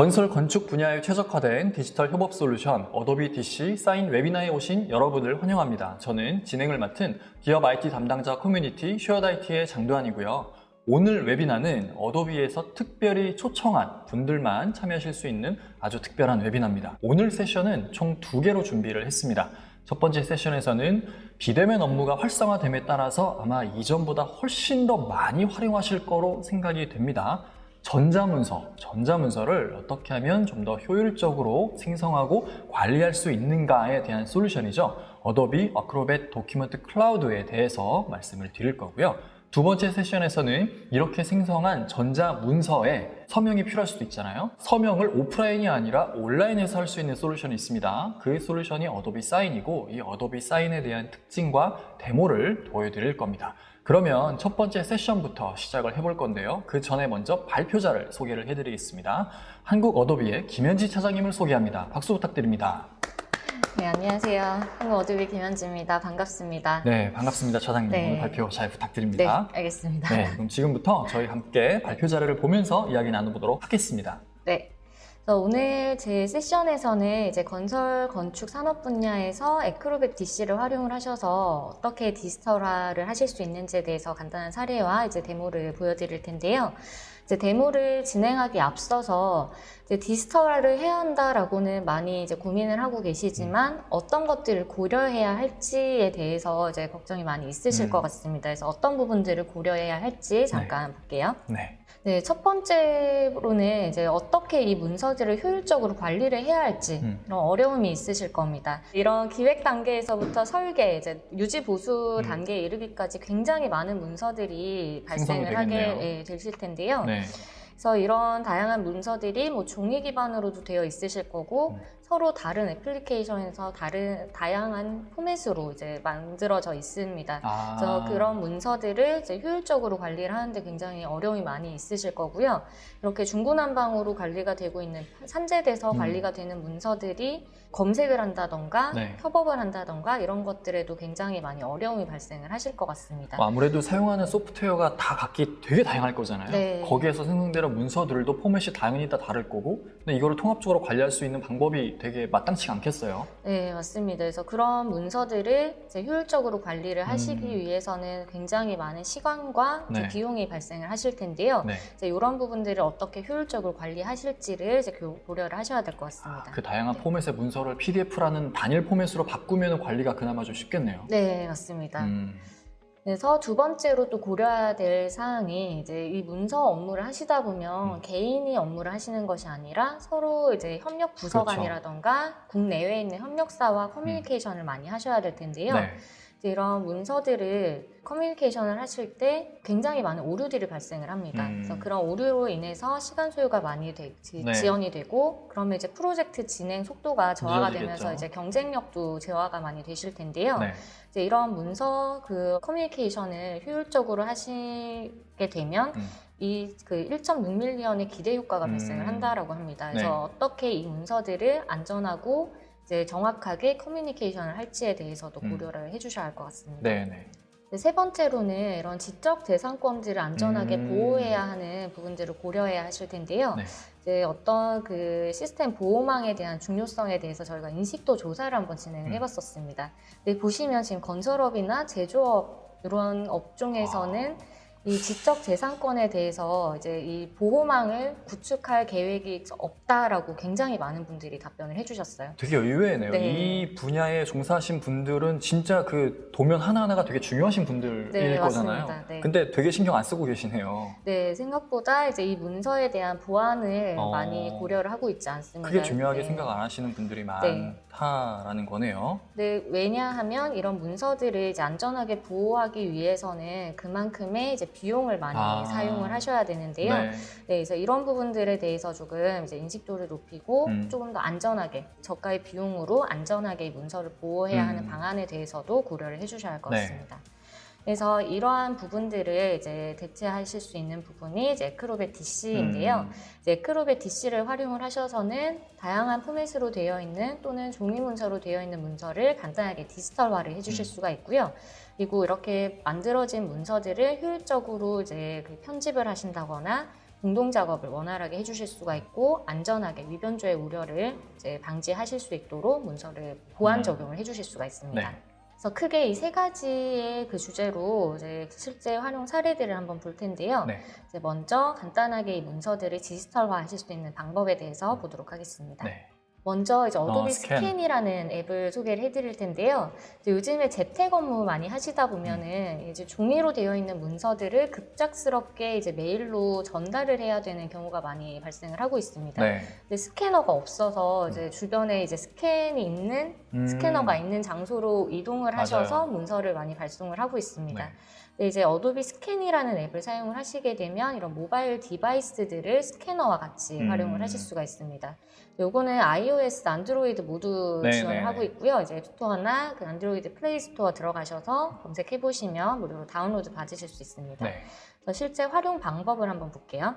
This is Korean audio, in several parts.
건설 건축 분야에 최적화된 디지털 협업 솔루션 어도비 DC 사인 웨비나에 오신 여러분을 환영합니다. 저는 진행을 맡은 기업 IT 담당자 커뮤니티 쉐어드IT의 장도환이고요. 오늘 웨비나는 어도비에서 특별히 초청한 분들만 참여하실 수 있는 아주 특별한 웨비나입니다. 오늘 세션은 총 2개로 준비를 했습니다. 첫 번째 세션에서는 비대면 업무가 활성화됨에 따라서 아마 이전보다 훨씬 더 많이 활용하실 거로 생각이 됩니다. 전자문서를 어떻게 하면 좀 더 효율적으로 생성하고 관리할 수 있는가에 대한 솔루션이죠. 어도비 어크로벳 도큐먼트 클라우드에 대해서 말씀을 드릴 거고요. 두 번째 세션에서는 이렇게 생성한 전자문서에 서명이 필요할 수도 있잖아요. 서명을 오프라인이 아니라 온라인에서 할 수 있는 솔루션이 있습니다. 그 솔루션이 어도비 사인이고 이 어도비 사인에 대한 특징과 데모를 보여드릴 겁니다. 그러면 첫 번째 세션부터 시작을 해볼 건데요. 그 전에 먼저 발표자를 소개를 해드리겠습니다. 한국 어도비의 김현지 차장님을 소개합니다. 박수 부탁드립니다. 네, 안녕하세요. 한국 어도비 김현지입니다. 반갑습니다. 네, 반갑습니다. 차장님. 네. 오늘 발표 잘 부탁드립니다. 네, 알겠습니다. 네, 그럼 지금부터 저희 함께 발표 자료를 보면서 이야기 나눠보도록 하겠습니다. 네. 그래서 오늘 제 세션에서는 이제 건설, 건축 산업 분야에서 에크로벳 DC를 활용을 하셔서 어떻게 디지털화를 하실 수 있는지에 대해서 간단한 사례와 이제 데모를 보여드릴 텐데요. 이제 데모를 진행하기 앞서서 이제 디지털화를 해야 한다라고는 많이 이제 고민을 하고 계시지만 어떤 것들을 고려해야 할지에 대해서 이제 걱정이 많이 있으실 것 같습니다. 그래서 어떤 부분들을 고려해야 할지 잠깐 볼게요. 네. 네, 첫 번째로는 이제 어떻게 이 문서들을 효율적으로 관리를 해야 할지 이런 어려움이 있으실 겁니다. 이런 기획 단계에서부터 설계, 이제 유지 보수 단계에 이르기까지 굉장히 많은 문서들이 발생을 하게 되실 텐데요. 네. 그래서 이런 다양한 문서들이 뭐 종이 기반으로도 되어 있으실 거고 서로 다른 애플리케이션에서 다양한 포맷으로 이제 만들어져 있습니다. 그래서 그런 문서들을 이제 효율적으로 관리를 하는데 굉장히 어려움이 많이 있으실 거고요. 이렇게 중구난방으로 관리가 되고 있는 산재돼서 관리가 되는 문서들이 검색을 한다던가 협업을 한다던가 이런 것들에도 굉장히 많이 어려움이 발생을 하실 것 같습니다. 아무래도 사용하는 소프트웨어가 다 각기 되게 다양할 거잖아요. 네. 거기에서 생성되는 문서들도 포맷이 당연히 다 다를 거고 근데 이거를 통합적으로 관리할 수 있는 방법이 되게 마땅치 않겠어요. 네, 맞습니다. 그래서 그런 문서들을 이제 효율적으로 관리를 하시기 위해서는 굉장히 많은 시간과 이제 비용이 발생을 하실 텐데요. 이제 이런 부분들을 어떻게 효율적으로 관리하실지를 이제 고려를 하셔야 될 것 같습니다. 그 다양한 포맷의 문서를 PDF라는 단일 포맷으로 바꾸면 관리가 그나마 좀 쉽겠네요. 네, 맞습니다. 그래서 두 번째로 또 고려해야 될 사항이 이제 이 문서 업무를 하시다 보면 개인이 업무를 하시는 것이 아니라 서로 이제 협력 부서간이라던가 국내외에 있는 협력사와 커뮤니케이션을 많이 하셔야 될 텐데요. 이제 이런 문서들을 커뮤니케이션을 하실 때 굉장히 많은 오류들이 발생을 합니다. 그래서 그런 오류로 인해서 시간 소요가 많이 지연이 되고 그러면 이제 프로젝트 진행 속도가 저하가 되면서 이제 경쟁력도 저하가 많이 되실 텐데요. 이제 이런 문서 커뮤니케이션을 효율적으로 하시게 되면 이 1.6밀리언의 기대 효과가 발생을 한다라고 합니다. 그래서 어떻게 이 문서들을 안전하고 이제 정확하게 커뮤니케이션을 할지에 대해서도 고려를 해주셔야 할 것 같습니다. 세 번째로는 이런 지적 재산권들을 안전하게 보호해야 하는 부분들을 고려해야 하실 텐데요. 이제 어떤 시스템 보호망에 대한 중요성에 대해서 저희가 인식도 조사를 한번 진행을 해봤었습니다. 근데 보시면 지금 건설업이나 제조업 이런 업종에서는 이 지적 재산권에 대해서 이제 이 보호망을 구축할 계획이 없다라고 굉장히 많은 분들이 답변을 해주셨어요. 되게 의외네요. 이 분야에 종사하신 분들은 진짜 그 도면 하나하나가 되게 중요하신 분들일 거잖아요. 근데 되게 신경 안 쓰고 계시네요. 네, 생각보다 이제 이 문서에 대한 보안을 많이 고려를 하고 있지 않습니다. 크게 중요하게 생각 안 하시는 분들이 많다라는 거네요. 네, 왜냐하면 이런 문서들을 이제 안전하게 보호하기 위해서는 그만큼의 이제 비용을 많이 사용을 하셔야 되는데요. 그래서 이런 부분들에 대해서 조금 이제 인식도를 높이고 조금 더 안전하게 저가의 비용으로 안전하게 이 문서를 보호해야 하는 방안에 대해서도 고려를 해주셔야 할 것 같습니다. 그래서 이러한 부분들을 이제 대체하실 수 있는 부분이 이제 에크로벳 DC인데요. 이제 에크로벳 DC를 활용을 하셔서는 다양한 포맷으로 되어 있는 또는 종이 문서로 되어 있는 문서를 간단하게 디지털화를 해주실 수가 있고요. 그리고 이렇게 만들어진 문서들을 효율적으로 이제 편집을 하신다거나 공동 작업을 원활하게 해주실 수가 있고 안전하게 위변조의 우려를 이제 방지하실 수 있도록 문서를 보안 적용을 해주실 수가 있습니다. 네. 그래서 크게 이 세 가지의 그 주제로 이제 실제 활용 사례들을 한번 볼 텐데요. 네. 이제 먼저 간단하게 이 문서들을 디지털화하실 수 있는 방법에 대해서 보도록 하겠습니다. 네. 먼저 이제 어도비 스캔. 스캔이라는 앱을 소개를 해드릴 텐데요. 이제 요즘에 재택 업무 많이 하시다 보면은 이제 종이로 되어 있는 문서들을 급작스럽게 이제 메일로 전달을 해야 되는 경우가 많이 발생을 하고 있습니다. 네. 근데 스캐너가 없어서 이제 주변에 이제 스캔이 있는 스캐너가 있는 장소로 이동을 하셔서 맞아요. 문서를 많이 발송을 하고 있습니다. 네. 근데 이제 어도비 스캔이라는 앱을 사용을 하시게 되면 이런 모바일 디바이스들을 스캐너와 같이 활용을 하실 수가 있습니다. 요거는 iOS, 안드로이드 모두 네, 지원을 네, 하고 네. 있고요. 이제 앱스토어나 그 안드로이드 플레이 스토어 들어가셔서 검색해 보시면 무료로 다운로드 받으실 수 있습니다. 네. 그래서 실제 활용 방법을 한번 볼게요.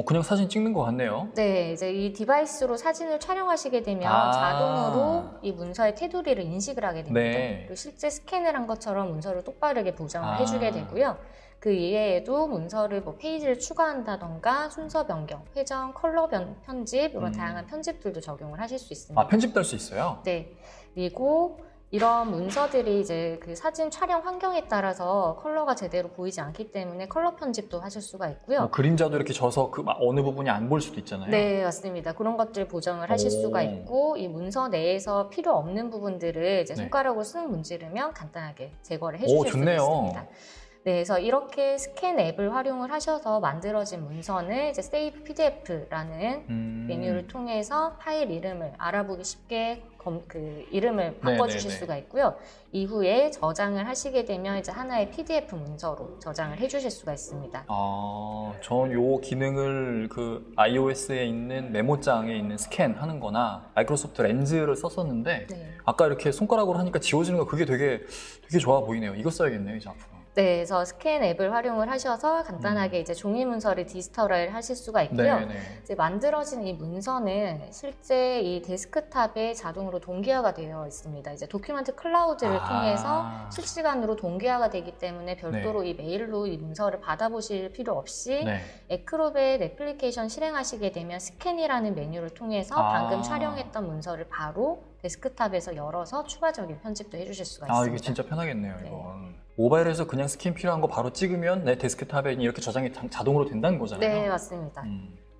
그냥 사진 찍는 것 같네요. 네, 이제 이 디바이스로 사진을 촬영하시게 되면 아. 자동으로 이 문서의 테두리를 인식을 하게 됩니다. 네. 그리고 실제 스캔을 한 것처럼 문서를 똑바르게 보정을 아. 해주게 되고요. 그 이외에도 문서를 뭐 페이지를 추가한다던가 순서 변경, 회전, 컬러 편집 이런 다양한 편집들도 적용을 하실 수 있습니다. 편집될 수 있어요? 네, 그리고 이런 문서들이 이제 그 사진 촬영 환경에 따라서 컬러가 제대로 보이지 않기 때문에 컬러 편집도 하실 수가 있고요. 그림자도 이렇게 져서 그 어느 부분이 안 보일 수도 있잖아요. 네, 맞습니다. 그런 것들 보정을 하실 수가 있고 이 문서 내에서 필요 없는 부분들을 이제 네. 손가락으로 쓱 문지르면 간단하게 제거를 해주실 수 좋네요. 있습니다. 네, 그래서 이렇게 스캔 앱을 활용을 하셔서 만들어진 문서는 이제 Save PDF라는 메뉴를 통해서 파일 이름을 알아보기 쉽게 그 이름을 바꿔주실 네네네. 수가 있고요. 이후에 저장을 하시게 되면 이제 하나의 PDF 문서로 저장을 해주실 수가 있습니다. 전 요 기능을 그 iOS에 있는 메모장에 있는 스캔하는 거나 마이크로소프트 렌즈를 썼었는데 네. 아까 이렇게 손가락으로 하니까 지워지는 거 그게 되게 좋아 보이네요. 이거 써야겠네요, 이제 앞으로. 네, 그래서 스캔 앱을 활용을 하셔서 간단하게 이제 종이 문서를 디지털화를 하실 수가 있고요. 네네. 이제 만들어진 이 문서는 실제 이 데스크탑에 자동으로 동기화가 되어 있습니다. 이제 도큐멘트 클라우드를 통해서 실시간으로 동기화가 되기 때문에 별도로 이 메일로 이 문서를 받아보실 필요 없이 네. 애크로벳 애플리케이션 실행하시게 되면 스캔이라는 메뉴를 통해서 방금 촬영했던 문서를 바로 데스크탑에서 열어서 추가적인 편집도 해주실 수가 있습니다. 이게 진짜 편하겠네요, 네. 이건. 모바일에서 그냥 스캔 필요한 거 바로 찍으면 내 데스크탑에 이렇게 저장이 자동으로 된다는 거잖아요. 네, 맞습니다.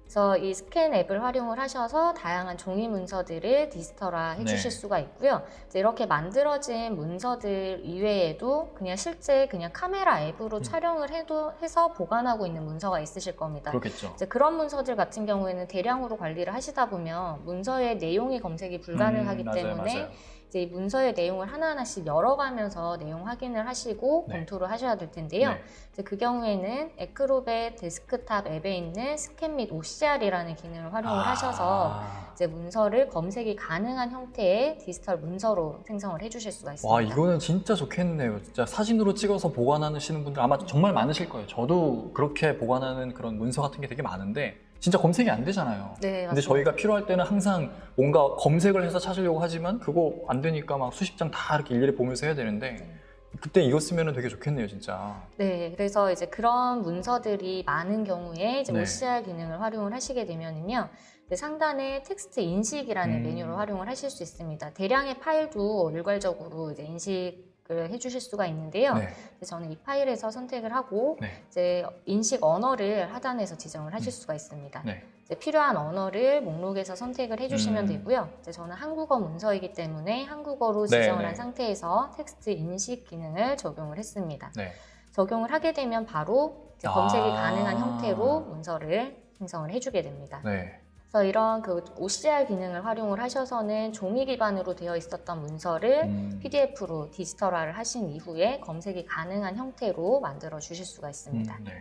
그래서 이 스캔 앱을 활용을 하셔서 다양한 종이 문서들을 디지털화 해주실 수가 있고요. 이제 이렇게 만들어진 문서들 이외에도 그냥 실제 그냥 카메라 앱으로 촬영을 해서 보관하고 있는 문서가 있으실 겁니다. 그렇겠죠. 이제 그런 문서들 같은 경우에는 대량으로 관리를 하시다 보면 문서의 내용이 검색이 불가능하기 때문에 맞아요. 이제 이 문서의 내용을 하나하나씩 열어가면서 내용 확인을 하시고 검토를 하셔야 될 텐데요. 네. 이제 그 경우에는 애크로벳 데스크탑 앱에 있는 스캔 및 OCR이라는 기능을 활용을 하셔서 이제 문서를 검색이 가능한 형태의 디지털 문서로 생성을 해주실 수가 있습니다. 와, 이거는 진짜 좋겠네요. 진짜 사진으로 찍어서 보관하시는 분들 아마 정말 많으실 거예요. 저도 그렇게 보관하는 그런 문서 같은 게 되게 많은데 진짜 검색이 안 되잖아요. 네, 근데 맞습니다. 저희가 필요할 때는 항상 뭔가 검색을 해서 찾으려고 하지만 그거 안 되니까 막 수십 장 다 이렇게 일일이 보면서 해야 되는데 그때 이거 쓰면 되게 좋겠네요, 진짜. 네, 그래서 이제 그런 문서들이 많은 경우에 이제 네. OCR 기능을 활용을 하시게 되면은요, 이제 상단에 텍스트 인식이라는 메뉴를 활용을 하실 수 있습니다. 대량의 파일도 일괄적으로 이제 인식을 해주실 수가 있는데요. 네. 저는 이 파일에서 선택을 하고 네. 이제 인식 언어를 하단에서 지정을 하실 수가 있습니다. 네. 이제 필요한 언어를 목록에서 선택을 해주시면 되고요. 이제 저는 한국어 문서이기 때문에 한국어로 지정을 네. 한 상태에서 텍스트 인식 기능을 적용을 했습니다. 네. 적용을 하게 되면 바로 이제 검색이 가능한 형태로 문서를 생성을 해주게 됩니다. 네. 그래서 이런 그 OCR 기능을 활용을 하셔서는 종이 기반으로 되어 있었던 문서를 PDF로 디지털화를 하신 이후에 검색이 가능한 형태로 만들어 주실 수가 있습니다. 네.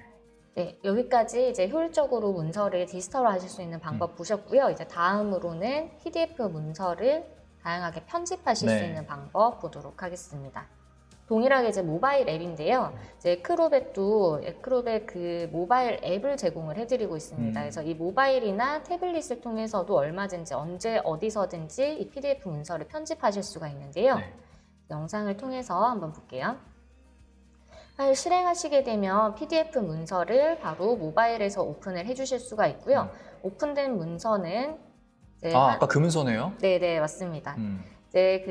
네, 여기까지 이제 효율적으로 문서를 디지털화 하실 수 있는 방법 보셨고요. 이제 다음으로는 PDF 문서를 다양하게 편집하실 수 있는 방법 보도록 하겠습니다. 동일하게 이제 모바일 앱인데요. 이제 애크로벳 그 모바일 앱을 제공을 해드리고 있습니다. 그래서 이 모바일이나 태블릿을 통해서도 얼마든지 언제 어디서든지 이 PDF 문서를 편집하실 수가 있는데요. 영상을 통해서 한번 볼게요. 파일 실행하시게 되면 PDF 문서를 바로 모바일에서 오픈을 해주실 수가 있고요. 오픈된 문서는 이제 아까 그 문서네요? 네네, 맞습니다. 이제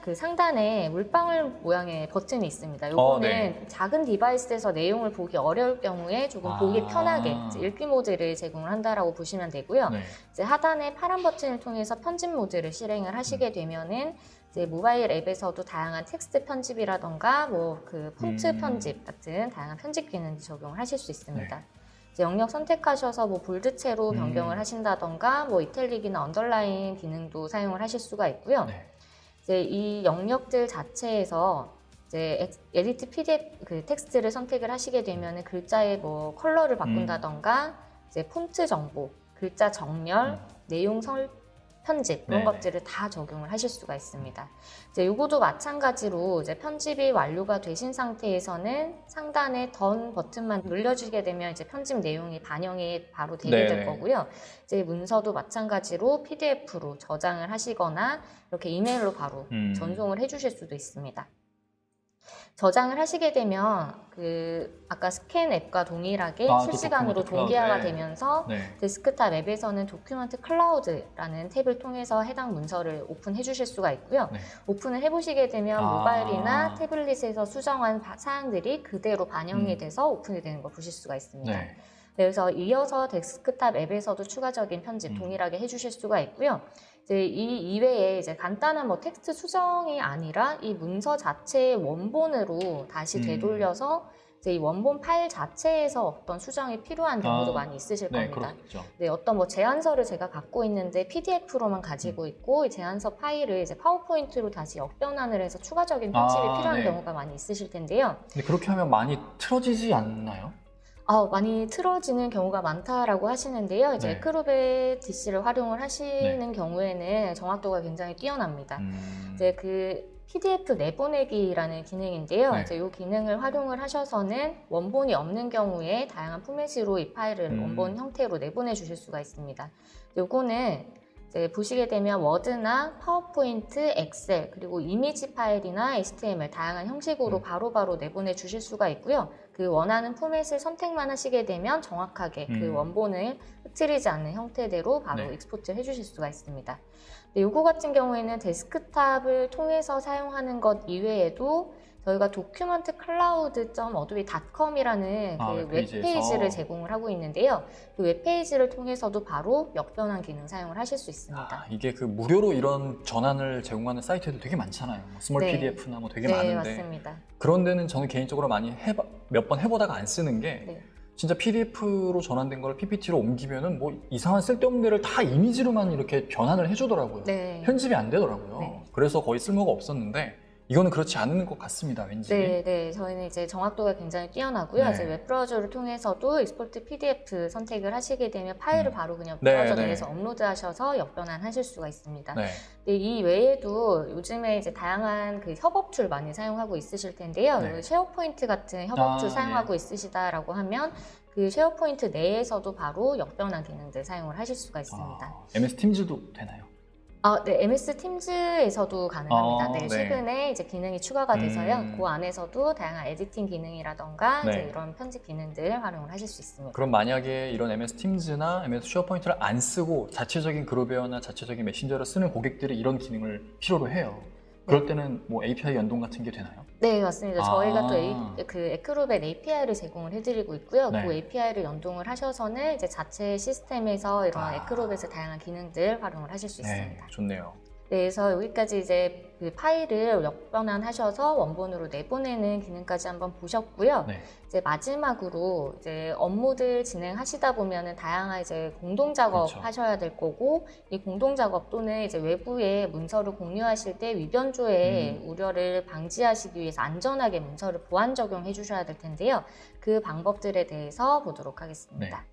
그 상단에 물방울 모양의 버튼이 있습니다. 요거는 네. 작은 디바이스에서 내용을 보기 어려울 경우에 조금 보기 편하게 이제 읽기 모드를 제공을 한다라고 보시면 되고요. 네. 이제 하단의 파란 버튼을 통해서 편집 모드를 실행을 하시게 되면은 이제 모바일 앱에서도 다양한 텍스트 편집이라던가 뭐 그 폰트 편집 같은 다양한 편집 기능을 적용을 하실 수 있습니다. 네. 이제 영역 선택하셔서 뭐 볼드체로 변경을 하신다던가 뭐 이탈릭이나 언더라인 기능도 사용을 하실 수가 있고요. 네. 이제 이 영역들 자체에서 이제 에디트 PDF 그 텍스트를 선택을 하시게 되면은 글자의 뭐 컬러를 바꾼다던가 이제 폰트 정보, 글자 정렬, 내용 편집 이런 네네. 것들을 다 적용을 하실 수가 있습니다. 이제 요거도 마찬가지로 이제 편집이 완료가 되신 상태에서는 상단에 던 버튼만 눌러주게 되면 이제 편집 내용이 반영이 바로 되게 될 네네. 거고요. 이제 문서도 마찬가지로 PDF로 저장을 하시거나 이렇게 이메일로 바로 전송을 해주실 수도 있습니다. 저장을 하시게 되면 그 아까 스캔 앱과 동일하게 실시간으로 도큐멘트 동기화가 클라우드. 되면서 네. 데스크탑 앱에서는 도큐멘트 클라우드라는 탭을 통해서 해당 문서를 오픈해 주실 수가 있고요. 네. 오픈을 해보시게 되면 아. 모바일이나 태블릿에서 수정한 사항들이 그대로 반영이 돼서 오픈이 되는 걸 보실 수가 있습니다. 네. 그래서 이어서 데스크탑 앱에서도 추가적인 편집 동일하게 해주실 수가 있고요. 이제 이 이외에 이제 간단한 뭐 텍스트 수정이 아니라 이 문서 자체의 원본으로 다시 되돌려서 이제 이 원본 파일 자체에서 어떤 수정이 필요한 경우도 많이 있으실 네, 겁니다. 그렇죠. 네, 어떤 뭐 제안서를 제가 갖고 있는데 PDF로만 가지고 있고 이 제안서 파일을 이제 파워포인트로 다시 역변환을 해서 추가적인 편집이 필요한 네. 경우가 많이 있으실 텐데요. 근데 그렇게 하면 많이 틀어지지 않나요? 많이 틀어지는 경우가 많다라고 하시는데요. 이제 네. 에크로벳 DC를 활용을 하시는 경우에는 정확도가 굉장히 뛰어납니다. 이제 그 PDF 내보내기라는 기능인데요. 네. 이제 이 기능을 활용을 하셔서는 원본이 없는 경우에 다양한 포맷으로 이 파일을 원본 형태로 내보내 주실 수가 있습니다. 요거는 이제 보시게 되면 워드나 파워포인트, 엑셀, 그리고 이미지 파일이나 HTML 다양한 형식으로 바로바로 내보내 주실 수가 있고요. 그 원하는 포맷을 선택만 하시게 되면 정확하게 그 원본을 흐트리지 않는 형태대로 바로 익스포트를 해주실 수가 있습니다. 요거 같은 경우에는 데스크탑을 통해서 사용하는 것 이외에도 저희가 도큐먼트 클라우드.adobe.com이라는 그 웹페이지를 제공을 하고 있는데요. 그 웹페이지를 통해서도 바로 역변환 기능 사용을 하실 수 있습니다. 이게 그 무료로 이런 전환을 제공하는 사이트도 되게 많잖아요. 뭐 스몰 PDF나 뭐 되게 많은데. 맞습니다. 그런 데는 저는 개인적으로 많이 몇 번 해보다가 안 쓰는 게 진짜 PDF로 전환된 걸 PPT로 옮기면은 뭐 이상한 쓸데없는 데를 다 이미지로만 이렇게 변환을 해주더라고요. 편집이 안 되더라고요. 그래서 거의 쓸모가 없었는데 이거는 그렇지 않은 것 같습니다, 왠지. 네. 저희는 이제 정확도가 굉장히 뛰어나고요. 이제 웹브라우저를 통해서도 익스포트 PDF 선택을 하시게 되면 파일을 바로 그냥 브라우저 내에서 업로드하셔서 역변환하실 수가 있습니다. 이 외에도 요즘에 이제 다양한 그 협업 툴 많이 사용하고 있으실 텐데요. 쉐어포인트 같은 협업 툴 사용하고 있으시다라고 하면 그 쉐어포인트 내에서도 바로 역변환 기능들 사용을 하실 수가 있습니다. MS 팀즈도 되나요? 네, MS 팀즈에서도 가능합니다. 최근에 이제 기능이 추가가 돼서요. 그 안에서도 다양한 에디팅 기능이라던가 이제 이런 편집 기능들을 활용을 하실 수 있습니다. 그럼 만약에 이런 MS 팀즈나 MS 쉐어포인트를 안 쓰고 자체적인 그룹웨어나 자체적인 메신저를 쓰는 고객들이 이런 기능을 필요로 해요. 그럴 때는 뭐 API 연동 같은 게 되나요? 네, 맞습니다. 저희가 또 그 에크로벳 API를 제공을 해드리고 있고요. 그 API를 연동을 하셔서는 이제 자체 시스템에서 이런 에크로벳의 다양한 기능들 활용을 하실 수 있습니다. 좋네요. 네, 그래서 여기까지 이제 그 파일을 역변환하셔서 원본으로 내보내는 기능까지 한번 보셨고요. 이제 마지막으로 이제 업무들 진행하시다 보면은 다양한 이제 공동 작업 하셔야 될 거고, 이 공동 작업 또는 이제 외부에 문서를 공유하실 때 위변조의 우려를 방지하시기 위해서 안전하게 문서를 보안 적용해 주셔야 될 텐데요. 그 방법들에 대해서 보도록 하겠습니다.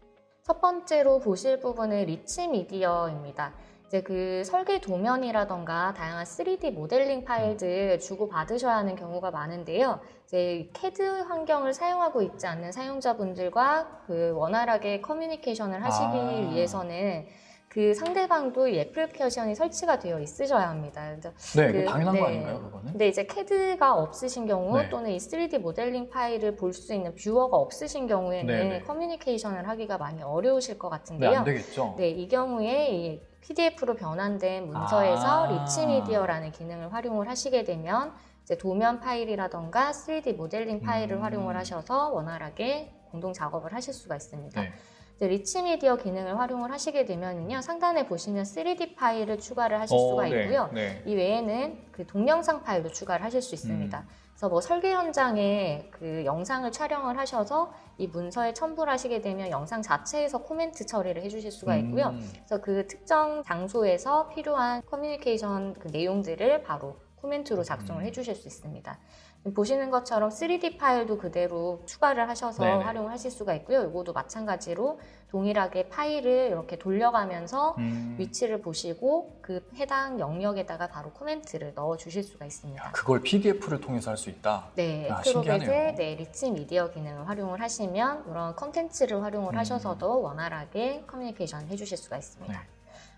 첫 번째로 보실 부분은 리치 미디어입니다. 이제 그 설계 도면이라던가 다양한 3D 모델링 파일들 주고 받으셔야 하는 경우가 많은데요. 이제 CAD 환경을 사용하고 있지 않는 사용자분들과 그 원활하게 커뮤니케이션을 하시기 위해서는 그 상대방도 이 애플리케이션이 설치가 되어 있으셔야 합니다. 네, 그 당연한 거 아닌가요, 그거는? 근데 이제 CAD가 없으신 경우 네. 또는 이 3D 모델링 파일을 볼 수 있는 뷰어가 없으신 경우에는 네네. 커뮤니케이션을 하기가 많이 어려우실 것 네, 같은데요. 안 되겠죠. 네, 이 경우에 이 PDF로 변환된 문서에서 아. 리치 미디어라는 기능을 활용을 하시게 되면 이제 도면 파일이라던가 3D 모델링 파일을 활용을 하셔서 원활하게 공동 작업을 하실 수가 있습니다. 네. 이제 리치 미디어 기능을 활용을 하시게 되면요, 상단에 보시면 3D 파일을 추가를 하실 수가 있고요. 네. 이 외에는 그 동영상 파일도 추가를 하실 수 있습니다. 그래서 뭐 설계 현장에 그 영상을 촬영을 하셔서 이 문서에 첨부를 하시게 되면 영상 자체에서 코멘트 처리를 해주실 수가 있고요. 그래서 그 특정 장소에서 필요한 커뮤니케이션 그 내용들을 바로 코멘트로 작성을 해주실 수 있습니다. 보시는 것처럼 3D 파일도 그대로 추가를 하셔서 네네. 활용을 하실 수가 있고요. 이것도 마찬가지로 동일하게 파일을 이렇게 돌려가면서 위치를 보시고 그 해당 영역에다가 바로 코멘트를 넣어 주실 수가 있습니다. 야, 그걸 PDF를 통해서 할 수 있다? 네, 야, 애크로벳의 신기하네요. 네, 리치 미디어 기능을 활용을 하시면 이런 컨텐츠를 활용을 하셔서도 원활하게 커뮤니케이션 해주실 수가 있습니다. 네.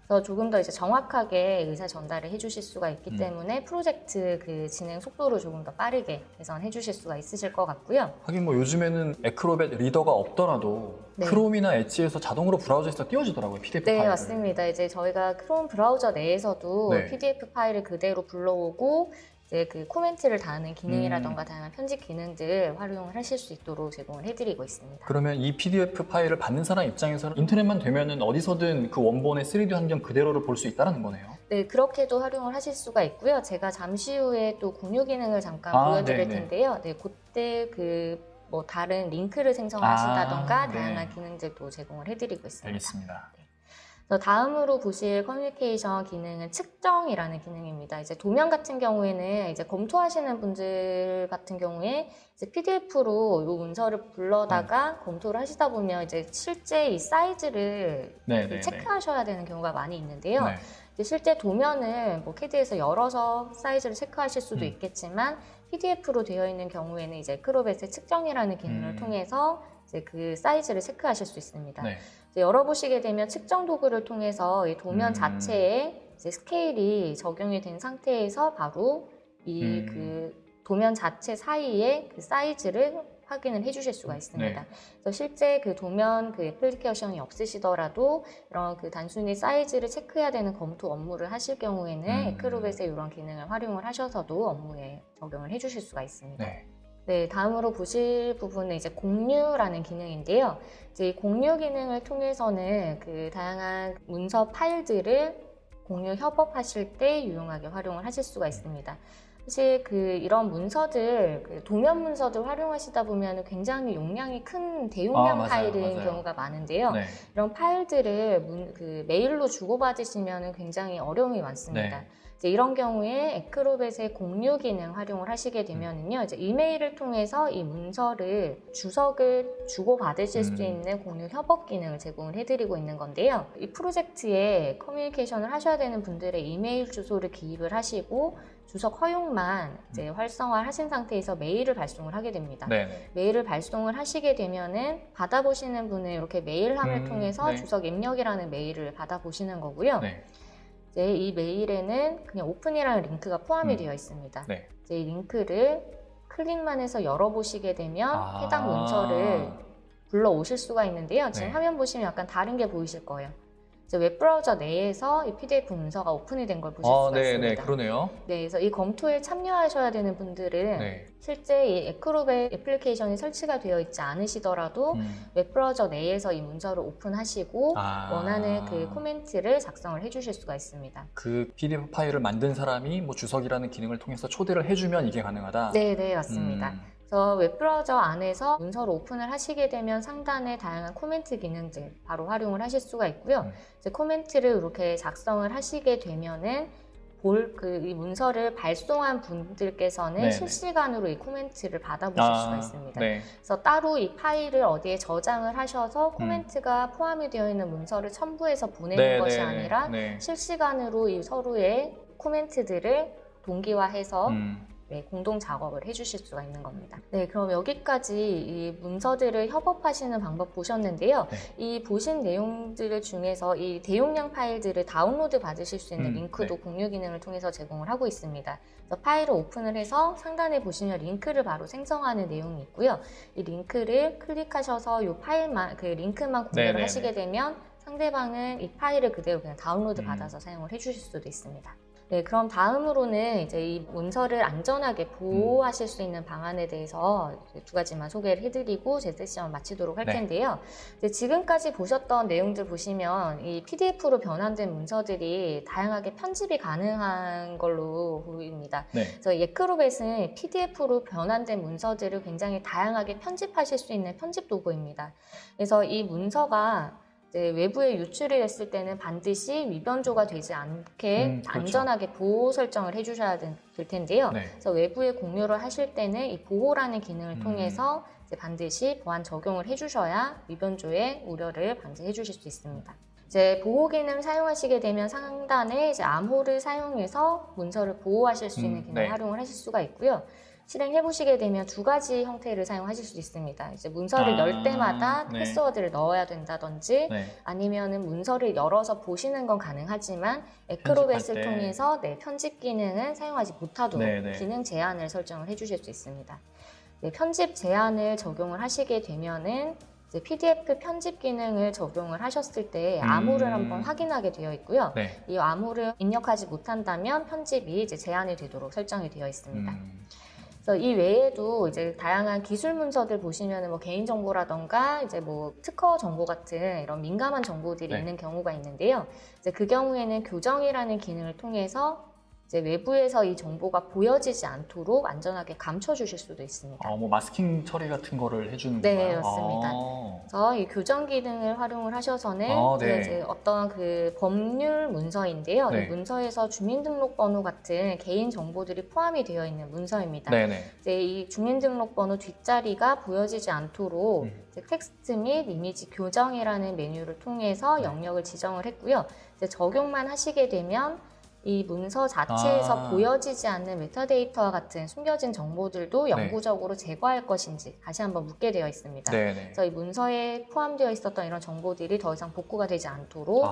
그래서 조금 더 이제 정확하게 의사 전달을 해주실 수가 있기 때문에 프로젝트 그 진행 속도를 조금 더 빠르게 개선해 주실 수가 있으실 것 같고요. 하긴 뭐 요즘에는 애크로벳 리더가 없더라도 네. 크롬이나 엣지에서 자동으로 브라우저에서 띄워주더라고요, PDF 네, 파일을. 맞습니다. 이제 저희가 크롬 브라우저 내에서도 네. PDF 파일을 그대로 불러오고 이제 그 코멘트를 다는 기능이라던가 다양한 편집 기능들 활용을 하실 수 있도록 제공을 해드리고 있습니다. 그러면 이 PDF 파일을 받는 사람 입장에서는 인터넷만 되면은 어디서든 그 원본의 3D 환경 그대로를 볼 수 있다는 거네요. 네, 그렇게도 활용을 하실 수가 있고요. 제가 잠시 후에 또 공유 기능을 잠깐 보여드릴 네네. 텐데요. 네, 그때 뭐 다른 링크를 생성하신다던가 네. 다양한 기능들도 제공을 해드리고 있습니다. 알겠습니다. 그래서 다음으로 보실 커뮤니케이션 기능은 측정이라는 기능입니다. 이제 도면 같은 경우에는 이제 검토하시는 분들 같은 경우에 이제 PDF로 이 문서를 불러다가 검토를 하시다 보면 이제 실제 이 사이즈를 네. 체크하셔야 되는 경우가 많이 있는데요. 네. 이제 실제 도면을 뭐 CAD에서 열어서 사이즈를 체크하실 수도 있겠지만 PDF로 되어 있는 경우에는 이제 애크로벳의 측정이라는 기능을 통해서 이제 그 사이즈를 체크하실 수 있습니다. 네. 이제 열어보시게 되면 측정 도구를 통해서 이 도면 자체에 이제 스케일이 적용이 된 상태에서 바로 이 그 도면 자체 사이에 그 사이즈를 확인을 해주실 수가 있습니다. 네. 그래서 실제 그 도면 그 애플리케이션이 없으시더라도 이런 그 단순히 사이즈를 체크해야 되는 검토 업무를 하실 경우에는 애크로벳의 이런 기능을 활용을 하셔서도 업무에 적용을 해주실 수가 있습니다. 네. 네, 다음으로 보실 부분은 이제 공유라는 기능인데요. 이제 이 공유 기능을 통해서는 그 다양한 문서 파일들을 공유 협업하실 때 유용하게 활용을 하실 수가 있습니다. 사실 그 이런 문서들, 그 도면 문서들 활용하시다 보면 굉장히 용량이 큰 대용량 맞아요, 파일인 맞아요. 경우가 많은데요. 네. 이런 파일들을 그 메일로 주고받으시면 굉장히 어려움이 많습니다. 네. 이제 이런 경우에 애크로벳의 공유 기능 활용을 하시게 되면은요, 이제 이메일을 통해서 이 문서를 주석을 주고받으실 수 있는 공유 협업 기능을 제공을 해드리고 있는 건데요. 이 프로젝트에 커뮤니케이션을 하셔야 되는 분들의 이메일 주소를 기입을 하시고 주석 허용만 이제 활성화를 하신 상태에서 메일을 발송을 하게 됩니다. 네. 메일을 발송을 하시게 되면은 받아보시는 분은 이렇게 메일함을 통해서 네. 주석 입력이라는 메일을 받아보시는 거고요. 네. 이제 이 메일에는 그냥 오픈이라는 링크가 포함이 되어 있습니다. 네. 이제 이 링크를 클릭만 해서 열어보시게 되면 해당 문서를 불러오실 수가 있는데요. 지금 네. 화면 보시면 약간 다른 게 보이실 거예요. 이제 웹브라우저 내에서 이 PDF 문서가 오픈이 된 걸 보실 수가 네, 있습니다. 그러네요. 네, 그래서 이 검토에 참여하셔야 되는 분들은 네. 실제 이 애크로벳 애플리케이션이 설치가 되어 있지 않으시더라도 웹브라우저 내에서 이 문서를 오픈하시고 원하는 그 코멘트를 작성을 해주실 수가 있습니다. 그 PDF 파일을 만든 사람이 뭐 주석이라는 기능을 통해서 초대를 해주면 이게 가능하다? 네, 맞습니다. 그래서 웹브라우저 안에서 문서를 오픈을 하시게 되면 상단에 다양한 코멘트 기능들 바로 활용을 하실 수가 있고요. 이제 코멘트를 이렇게 작성을 하시게 되면은 이 문서를 발송한 분들께서는 네네. 실시간으로 이 코멘트를 받아보실 수가 있습니다. 네. 그래서 따로 이 파일을 어디에 저장을 하셔서 코멘트가 포함이 되어 있는 문서를 첨부해서 보내는 것이 아니라 실시간으로 이 서로의 코멘트들을 동기화해서 네, 공동 작업을 해주실 수가 있는 겁니다. 네, 그럼 여기까지 이 문서들을 협업하시는 방법 보셨는데요. 네. 이 보신 내용들 중에서 이 대용량 파일들을 다운로드 받으실 수 있는 링크도 네. 공유 기능을 통해서 제공을 하고 있습니다. 그래서 파일을 오픈을 해서 상단에 보시면 링크를 바로 생성하는 내용이 있고요. 이 링크를 클릭하셔서 이 파일만, 그 링크만 공유를 네네네. 하시게 되면 상대방은 이 파일을 그대로 그냥 다운로드 받아서 사용을 해주실 수도 있습니다. 네, 그럼 다음으로는 이제 이 문서를 안전하게 보호하실 수 있는 방안에 대해서 두 가지만 소개를 해드리고 제 세션 마치도록 할 네. 텐데요. 이제 지금까지 보셨던 내용들 보시면 이 PDF로 변환된 문서들이 다양하게 편집이 가능한 걸로 보입니다. 네. 그래서 예크로벳은 PDF로 변환된 문서들을 굉장히 다양하게 편집하실 수 있는 편집 도구입니다. 그래서 이 문서가 이제 외부에 유출이 됐을 때는 반드시 위변조가 되지 않게 그렇죠. 안전하게 보호 설정을 해주셔야 될 텐데요. 네. 그래서 외부에 공유를 하실 때는 이 보호라는 기능을 통해서 이제 반드시 보안 적용을 해주셔야 위변조의 우려를 방지해 주실 수 있습니다. 이제 보호 기능을 사용하시게 되면 상단에 이제 암호를 사용해서 문서를 보호하실 수 있는 기능을 네. 활용을 하실 수가 있고요. 실행해 보시게 되면 두 가지 형태를 사용하실 수 있습니다. 이제 문서를 열 때마다 네. 패스워드를 넣어야 된다든지 네. 아니면은 문서를 열어서 보시는 건 가능하지만 에크로벳을 편집할 때. 통해서 편집 기능은 사용하지 못하도록 네, 네. 기능 제한을 설정을 해주실 수 있습니다. 네, 편집 제한을 적용을 하시게 되면은 이제 PDF 편집 기능을 적용을 하셨을 때 암호를 한번 확인하게 되어 있고요. 네. 이 암호를 입력하지 못한다면 편집이 이제 제한이 되도록 설정이 되어 있습니다. 그래서 이 외에도 이제 다양한 기술 문서들 보시면은 뭐 개인 정보라던가 이제 뭐 특허 정보 같은 이런 민감한 정보들이 네. 있는 경우가 있는데요. 이제 그 경우에는 교정이라는 기능을 통해서 이제 외부에서 이 정보가 보여지지 않도록 안전하게 감춰주실 수도 있습니다. 뭐 마스킹 처리 같은 거를 해주는 네, 건가요? 맞습니다. 그래서 이 교정 기능을 활용을 하셔서는 네. 이제 어떤 그 법률 문서인데요. 네. 이 문서에서 주민등록번호 같은 개인 정보들이 포함이 되어 있는 문서입니다. 네네. 이제 이 주민등록번호 뒷자리가 보여지지 않도록 이제 텍스트 및 이미지 교정이라는 메뉴를 통해서 영역을 지정을 했고요. 이제 적용만 하시게 되면 이 문서 자체에서 보여지지 않는 메타데이터와 같은 숨겨진 정보들도 영구적으로 제거할 것인지 다시 한번 묻게 되어 있습니다. 네네. 그래서 이 문서에 포함되어 있었던 이런 정보들이 더 이상 복구가 되지 않도록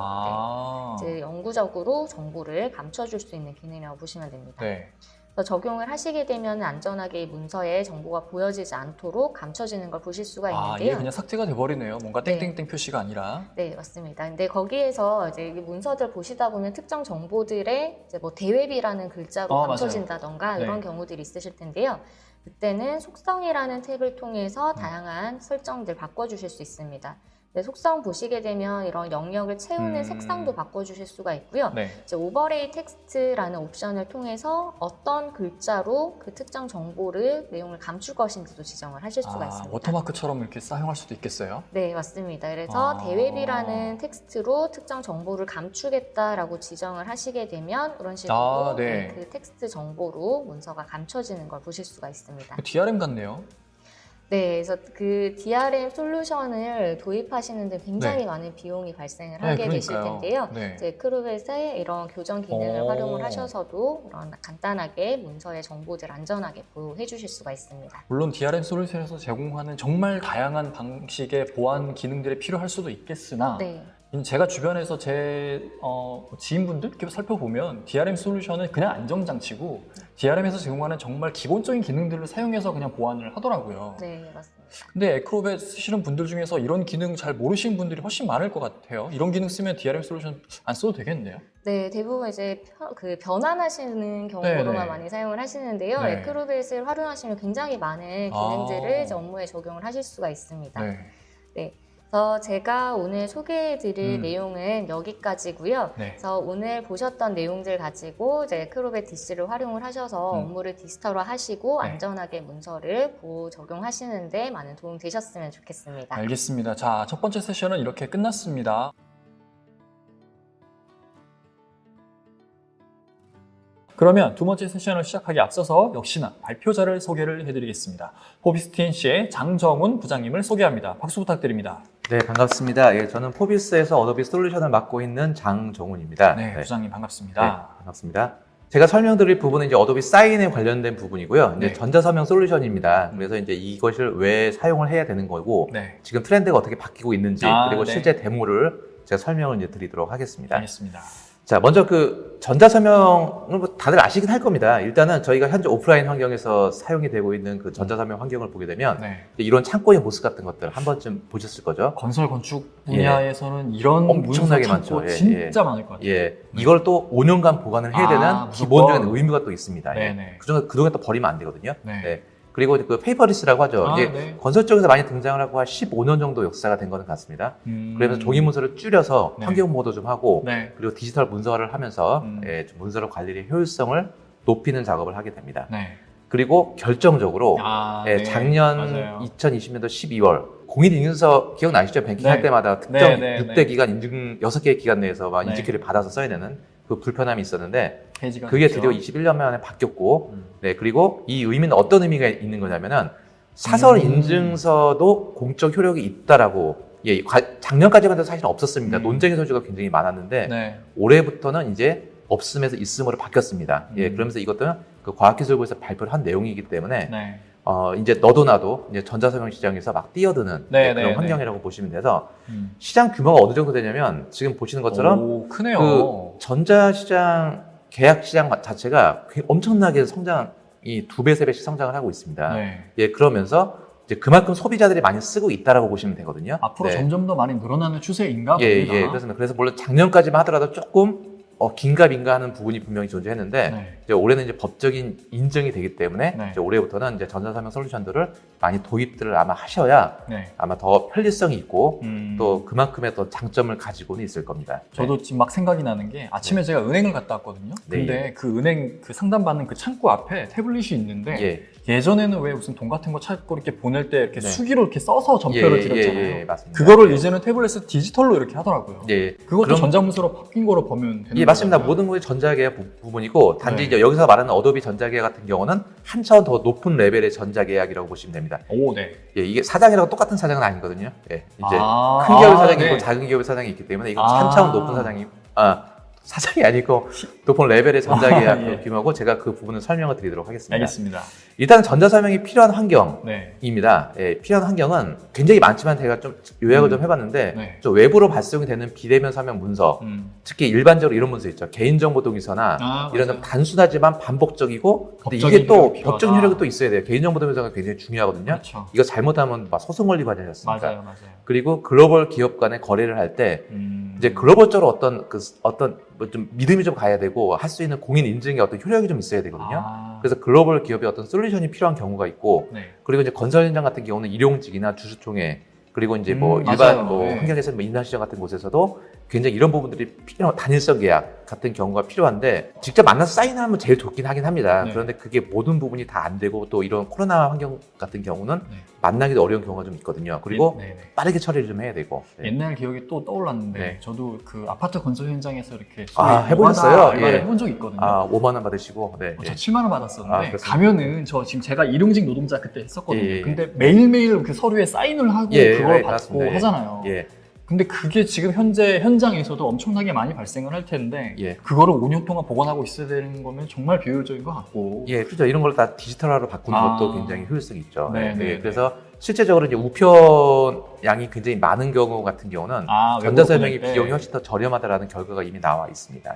이제 영구적으로 정보를 감춰줄 수 있는 기능이라고 보시면 됩니다. 네. 그래서 적용을 하시게 되면 안전하게 이 문서에 정보가 보여지지 않도록 감춰지는 걸 보실 수가 있는데요. 이게 그냥 삭제가 돼버리네요. 뭔가 땡땡땡 표시가 아니라. 네, 맞습니다. 근데 거기에서 이제 이 문서들 보시다 보면 특정 정보들의 이제 뭐 대웹이라는 글자로 감춰진다던가 이런 경우들이 있으실 텐데요. 그때는 속성이라는 탭을 통해서 다양한 설정들 바꿔주실 수 있습니다. 네, 속성 보시게 되면 이런 영역을 채우는 색상도 바꿔주실 수가 있고요. 이제 오버레이 텍스트라는 옵션을 통해서 어떤 글자로 그 특정 정보를 내용을 감출 것인지도 지정을 하실 수가 있습니다. 워터마크처럼 이렇게 사용할 수도 있겠어요? 네, 맞습니다. 그래서 대웹이라는 텍스트로 특정 정보를 감추겠다라고 지정을 하시게 되면 이런 식으로 그 텍스트 정보로 문서가 감춰지는 걸 보실 수가 있습니다. DRM 같네요. 네, 그래서 그 DRM 솔루션을 도입하시는데 굉장히 많은 비용이 발생을 하게 되실 텐데요. 이제 에크로벳의 이런 교정 기능을 활용을 하셔서도 이런 간단하게 문서의 정보들 안전하게 보호해 주실 수가 있습니다. 물론 DRM 솔루션에서 제공하는 정말 다양한 방식의 보안 기능들이 필요할 수도 있겠으나 제가 주변에서 제 지인분들 이렇게 살펴보면 DRM 솔루션은 그냥 안정장치고 DRM에서 제공하는 정말 기본적인 기능들을 사용해서 그냥 보안을 하더라고요. 네, 맞습니다. 근데 에크로벳 쓰시는 분들 중에서 이런 기능 잘 모르시는 분들이 훨씬 많을 것 같아요. 이런 기능 쓰면 DRM 솔루션 안 써도 되겠네요. 네, 대부분 이제 그 변환하시는 경우로만 많이 사용을 하시는데요. 에크로벳을 활용하시면 굉장히 많은 기능들을 이제 업무에 적용을 하실 수가 있습니다. 네. 그래서 제가 오늘 소개해드릴 내용은 여기까지고요. 그래서 오늘 보셨던 내용들 가지고 이제 에크로벳 DC를 활용을 하셔서 업무를 디지털화 하시고 안전하게 문서를 보호 적용하시는데 많은 도움 되셨으면 좋겠습니다. 알겠습니다. 자, 첫 번째 세션은 이렇게 끝났습니다. 그러면 두 번째 세션을 시작하기 앞서서 역시나 발표자를 소개를 해드리겠습니다. 포비스 TNC의 장정훈 부장님을 소개합니다. 박수 부탁드립니다. 네, 반갑습니다. 예, 저는 포비스에서 어도비 솔루션을 맡고 있는 장정훈입니다. 네, 부장님 반갑습니다. 네, 반갑습니다. 제가 설명드릴 부분은 이제 어도비 사인에 관련된 부분이고요. 이제 네. 전자서명 솔루션입니다. 그래서 이제 이것을 왜 사용을 해야 되는 거고, 네. 지금 트렌드가 어떻게 바뀌고 있는지, 그리고 네. 실제 데모를 제가 설명을 이제 드리도록 하겠습니다. 알겠습니다. 자, 먼저 그 전자서명은 뭐 다들 아시긴 할 겁니다. 일단은 저희가 현재 오프라인 환경에서 사용이 되고 있는 그 전자서명 환경을 보게 되면 네. 이런 창고의 모습 같은 것들 한 번쯤 보셨을 거죠. 건설 건축 분야에서는 이런 엄청나게 문서 창고 많죠. 예, 진짜 많을 것 같아요. 예, 이걸 또 5년간 보관을 해야 되는 무조건. 기본적인 의무가 또 있습니다. 네네. 예. 그동안 또 버리면 안 되거든요. 네. 예. 그리고 그 페이퍼리스라고 하죠. 이게 네. 건설 쪽에서 많이 등장을 하고 한 15년 정도 역사가 된 거는 같습니다. 그래서 종이 문서를 줄여서 네. 환경 보호도 좀 하고 네. 그리고 디지털 문서화를 하면서 네. 좀 문서로 관리의 효율성을 높이는 작업을 하게 됩니다. 네. 그리고 결정적으로 네. 작년 맞아요. 2020년도 12월 공인인증서 기억나시죠? 뱅킹 할 네. 때마다 특정 네, 6대 기간 인증 6개의 기간 내에서 막 네. 인증키를 받아서 써야 되는 그 불편함이 있었는데 페이지가 그게 있죠. 드디어 21년 만에 바뀌었고 네, 그리고 이 의미는 어떤 의미가 있는 거냐면은 사설 인증서도 공적 효력이 있다라고 작년까지만 해도 사실은 없었습니다. 논쟁의 소지가 굉장히 많았는데 네. 올해부터는 이제 없음에서 있음으로 바뀌었습니다. 그러면서 이것들은 그 과학기술부에서 발표를 한 내용이기 때문에 네. 이제 너도 나도 이제 전자서명 시장에서 막 뛰어드는 네, 그런 네, 환경이라고 보시면 돼서 음. 시장 규모가 어느 정도 되냐면 지금 보시는 것처럼 오, 크네요. 그 전자시장 계약 시장 자체가 엄청나게 성장이 2배, 3배씩 성장을 하고 있습니다. 네. 예, 그러면서 이제 그만큼 소비자들이 많이 쓰고 있다라고 보시면 되거든요. 앞으로 네. 점점 더 많이 늘어나는 추세인가 예, 봅니다. 예, 그렇습니다. 그래서 물론 작년까지만 하더라도 조금 긴가민가 하는 부분이 분명히 존재했는데 네. 이제 올해는 이제 법적인 인정이 되기 때문에 네. 이제 올해부터는 이제 전자서명 솔루션들을 많이 도입들을 아마 하셔야 네. 아마 더 편리성이 있고 음. 또 그만큼의 더 장점을 가지고는 있을 겁니다. 저도 지금 막 생각이 나는 게 아침에 제가 은행을 갔다 왔거든요. 네, 근데 그 은행 그 상담받는 그 창구 앞에 태블릿이 있는데 예. 예전에는 왜 무슨 돈 같은 거 찾고 이렇게 보낼 때 이렇게 네. 수기로 이렇게 써서 전표를 예, 드렸잖아요. 예, 예, 맞습니다. 그거를 이제는 태블릿에 디지털로 이렇게 하더라고요. 예. 그것도 그럼- 전자문서로 바뀐 거로 보면 되는 예, 맞습니다. 거잖아요. 모든 것이 전자계약 부분이고 단지 네. 이제 여기서 말하는 어도비 전자계약 같은 경우는 한 차원 더 높은 레벨의 전자계약이라고 보시면 됩니다. 오, 네. 예, 이게 사장이라고 똑같은 사장은 아니거든요. 예, 이제 아, 큰 기업의 사장이 있고 네. 작은 기업의 사장이 있기 때문에 이건 아. 한 차원 높은 사장이 아니고 높은 레벨의 전자계약 예. 규모고 제가 그 부분을 설명을 드리도록 하겠습니다. 알겠습니다. 일단 전자서명이 필요한 환경입니다. 네. 예, 필요한 환경은 굉장히 많지만 제가 좀 요약을 좀 해봤는데 네. 좀 외부로 발송이 되는 비대면 서명 문서 특히 일반적으로 이런 문서 있죠. 개인정보동의서나 이런 좀 맞아요. 단순하지만 반복적이고 근데 법적인 이게 또 효력이 필요하다. 법적인 효력이 또 있어야 돼요. 개인정보동의서가 굉장히 중요하거든요. 그렇죠. 이거 잘못하면 막 소송 걸리고 하지 않습니까? 맞아요, 맞아요. 그리고 글로벌 기업 간의 거래를 할 때 이제 글로벌적으로 어떤 뭐 좀 믿음이 좀 가야 되고 할 수 있는 공인 인증의 어떤 효력이 좀 있어야 되거든요. 그래서 글로벌 기업의 어떤 솔루션이 필요한 경우가 있고 네. 그리고 이제 건설 현장 같은 경우는 일용직이나 주주총회 그리고 이제 뭐 맞아요. 일반 뭐 네. 환경에서 뭐 인사시장 같은 곳에서도 굉장히 이런 부분들이 단일성 계약 같은 경우가 필요한데 직접 만나서 사인하면 제일 좋긴 하긴 합니다. 네. 그런데 그게 모든 부분이 다 안 되고 또 이런 코로나 환경 같은 경우는 네. 만나기도 어려운 경우가 좀 있거든요. 그리고 네, 네. 빠르게 처리를 좀 해야 되고. 네. 옛날 기억이 또 떠올랐는데 네. 저도 그 아파트 건설 현장에서 이렇게 해보셨어요? 알바를 예. 해본 적이 있거든요. 5만 원 받으시고. 네. 저 7만 원 받았었는데 그렇습니다. 가면은 저 지금 제가 일용직 노동자 그때 했었거든요. 예, 예. 근데 매일매일 그 서류에 사인을 하고 예, 그걸 예, 받고 맞습니다. 예. 하잖아요. 예. 근데 그게 지금 현재 현장에서도 엄청나게 많이 발생을 할 텐데 예. 그거를 5년 동안 보관하고 있어야 되는 거면 정말 비효율적인 것 같고. 예, 그렇죠. 이런 걸 다 디지털화로 바꾸는 것도 굉장히 효율성이 있죠. 네, 네, 그래서 실제적으로 이제 우편 양이 굉장히 많은 경우 같은 경우는 전자서명이 외국으로 비용이 훨씬 더 저렴하다라는 결과가 이미 나와 있습니다.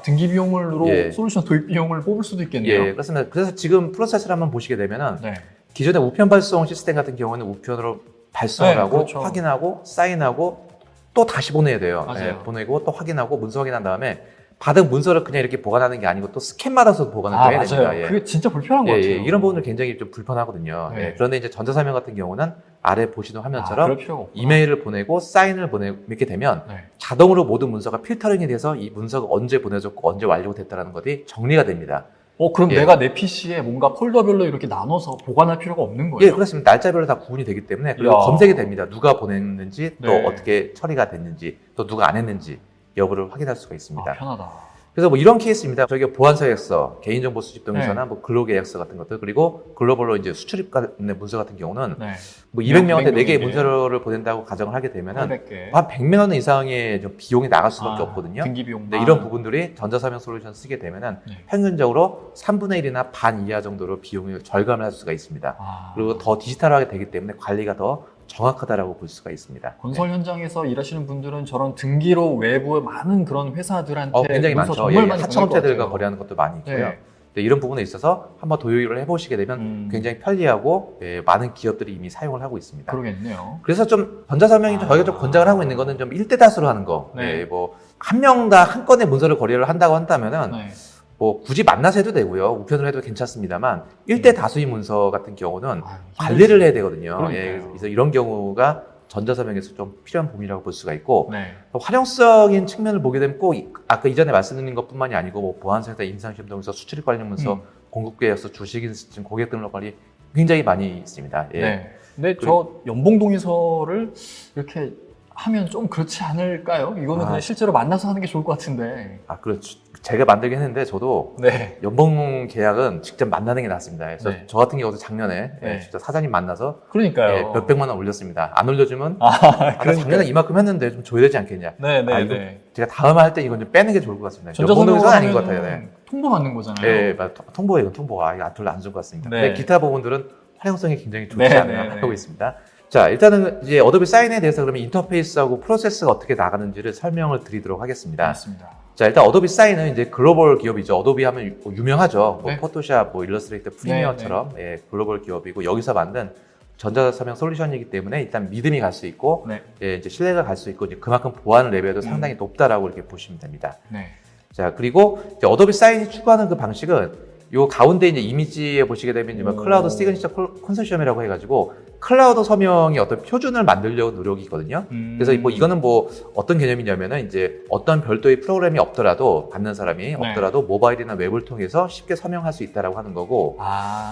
등기 비용으로 예. 솔루션 도입 비용을 뽑을 수도 예, 있겠네요. 그렇습니다. 그래서 지금 프로세스를 한번 보시게 되면은 네. 기존의 우편 발송 시스템 같은 경우는 우편으로 발송을 네, 하고 그렇죠. 확인하고 사인하고 또 다시 보내야 돼요. 맞아요. 예, 보내고 또 확인하고 문서 확인한 다음에 받은 문서를 그냥 이렇게 보관하는 게 아니고 또 스캔 받아서 보관을 해야 맞아요. 됩니다. 예. 그게 진짜 불편한 것 예, 같아요. 예, 이런 부분들 굉장히 좀 불편하거든요. 네. 예, 그런데 이제 전자서명 같은 경우는 아래 보시는 화면처럼 그럴 필요가 없구나. 이메일을 보내고 사인을 보내게 되면 네. 자동으로 모든 문서가 필터링이 돼서 이 문서가 언제 보내졌고 언제 완료됐다는 것이 정리가 됩니다. 그럼 예. 내가 내 PC에 뭔가 폴더별로 이렇게 나눠서 보관할 필요가 없는 거예요? 예, 그렇습니다. 날짜별로 다 구분이 되기 때문에 그리고 이야. 검색이 됩니다. 누가 보냈는지 또 네. 어떻게 처리가 됐는지 또 누가 안 했는지 여부를 확인할 수가 있습니다. 편하다. 그래서 뭐 이런 케이스입니다. 저희가 보안서 계약서, 개인정보 수집 동의서나 뭐 근로계약서 같은 것들, 그리고 글로벌로 이제 수출입 관련 문서 같은 경우는 네. 뭐 200명한테 4개의 400 문서를 보낸다고 가정을 하게 되면은 800개. 한 100만 원 이상의 좀 비용이 나갈 수밖에 없거든요. 등기 비용. 근데 이런 부분들이 전자서명 솔루션 쓰게 되면은 네. 평균적으로 3분의 1이나 반 이하 정도로 비용을 절감을 할 수가 있습니다. 그리고 더 디지털하게 되기 때문에 관리가 더 정확하다라고 볼 수가 있습니다. 건설 현장에서 일하시는 분들은 저런 등기로 외부의 많은 그런 회사들한테 굉장히 문서 많죠. 정말 예, 많이 하청업체들과 보낼 것 같아요. 거래하는 것도 많이 있고요. 네. 네, 이런 부분에 있어서 한번 도입을 해보시게 되면 굉장히 편리하고 많은 기업들이 이미 사용을 하고 있습니다. 그러겠네요. 그래서 좀 전자서명이 저희가 좀 권장을 하고 있는 거는 좀 1대 다수로 하는 거. 네. 네, 뭐 한 명 다 한 건의 문서를 거래를 한다고 한다면은 네. 뭐 굳이 만나서 해도 되고요. 우편으로 해도 괜찮습니다만 1대 다수의 문서 같은 경우는 아유, 관리를 해야 되거든요. 그러니까요. 예, 그래서 이런 경우가 전자서명에서 좀 필요한 부분이라고 볼 수가 있고 네. 활용성인 측면을 보게 되면 꼭 아까 이전에 말씀드린 것뿐만이 아니고 뭐 보안센터, 임상시험 등에서 수출입 관련 문서, 공급계약서, 주식인증, 고객 등록 관리 굉장히 많이 있습니다. 예. 네. 근데 저 연봉동의서를 이렇게 하면 좀 그렇지 않을까요? 이거는 그냥 실제로 만나서 하는 게 좋을 것 같은데. 그렇죠. 제가 만들긴 했는데 저도 네. 연봉 계약은 직접 만나는 게 낫습니다. 그래서 네. 저 같은 경우도 작년에 네. 진짜 사장님 만나서 그러니까요. 몇백만 원 올렸습니다. 안 올려주면 그러니까. 나 작년에 이만큼 했는데 좀 줘야 되지 않겠냐. 네네. 이거 네. 제가 다음에 할 때 이건 좀 빼는 게 좋을 것 같습니다. 전자서명은 연봉은 아닌 것 같아요. 네. 통보 받는 거잖아요. 네, 통보예요. 통보가 이거 별로 안 좋은 것 같습니다. 네. 근데 기타 부분들은 활용성이 굉장히 좋지 네, 않나 네, 네. 하고 있습니다. 자, 일단은 이제 어도비 사인에 대해서 그러면 인터페이스하고 프로세스가 어떻게 나가는지를 설명을 드리도록 하겠습니다. 맞습니다. 자, 일단 어도비 사인은 이제 글로벌 기업이죠. 어도비 하면 유명하죠. 뭐 네. 포토샵, 뭐 일러스트레이터, 프리미어처럼 예, 글로벌 기업이고 여기서 만든 전자서명 솔루션이기 때문에 일단 믿음이 갈 수 있고 네. 예, 이제 신뢰가 갈 수 있고 이제 그만큼 보안 레벨도 상당히 높다라고 이렇게 보시면 됩니다. 네. 자, 그리고 이제 어도비 사인이 추구하는 그 방식은 요 가운데 이제 이미지에 보시게 되면 이제 클라우드 시그니처 컨소시엄이라고 해가지고 클라우드 서명이 어떤 표준을 만들려고 노력이 있거든요. 그래서 뭐 이거는 뭐 어떤 개념이냐면은 이제 어떤 별도의 프로그램이 없더라도 받는 사람이 없더라도 모바일이나 웹을 통해서 쉽게 서명할 수 있다라고 하는 거고.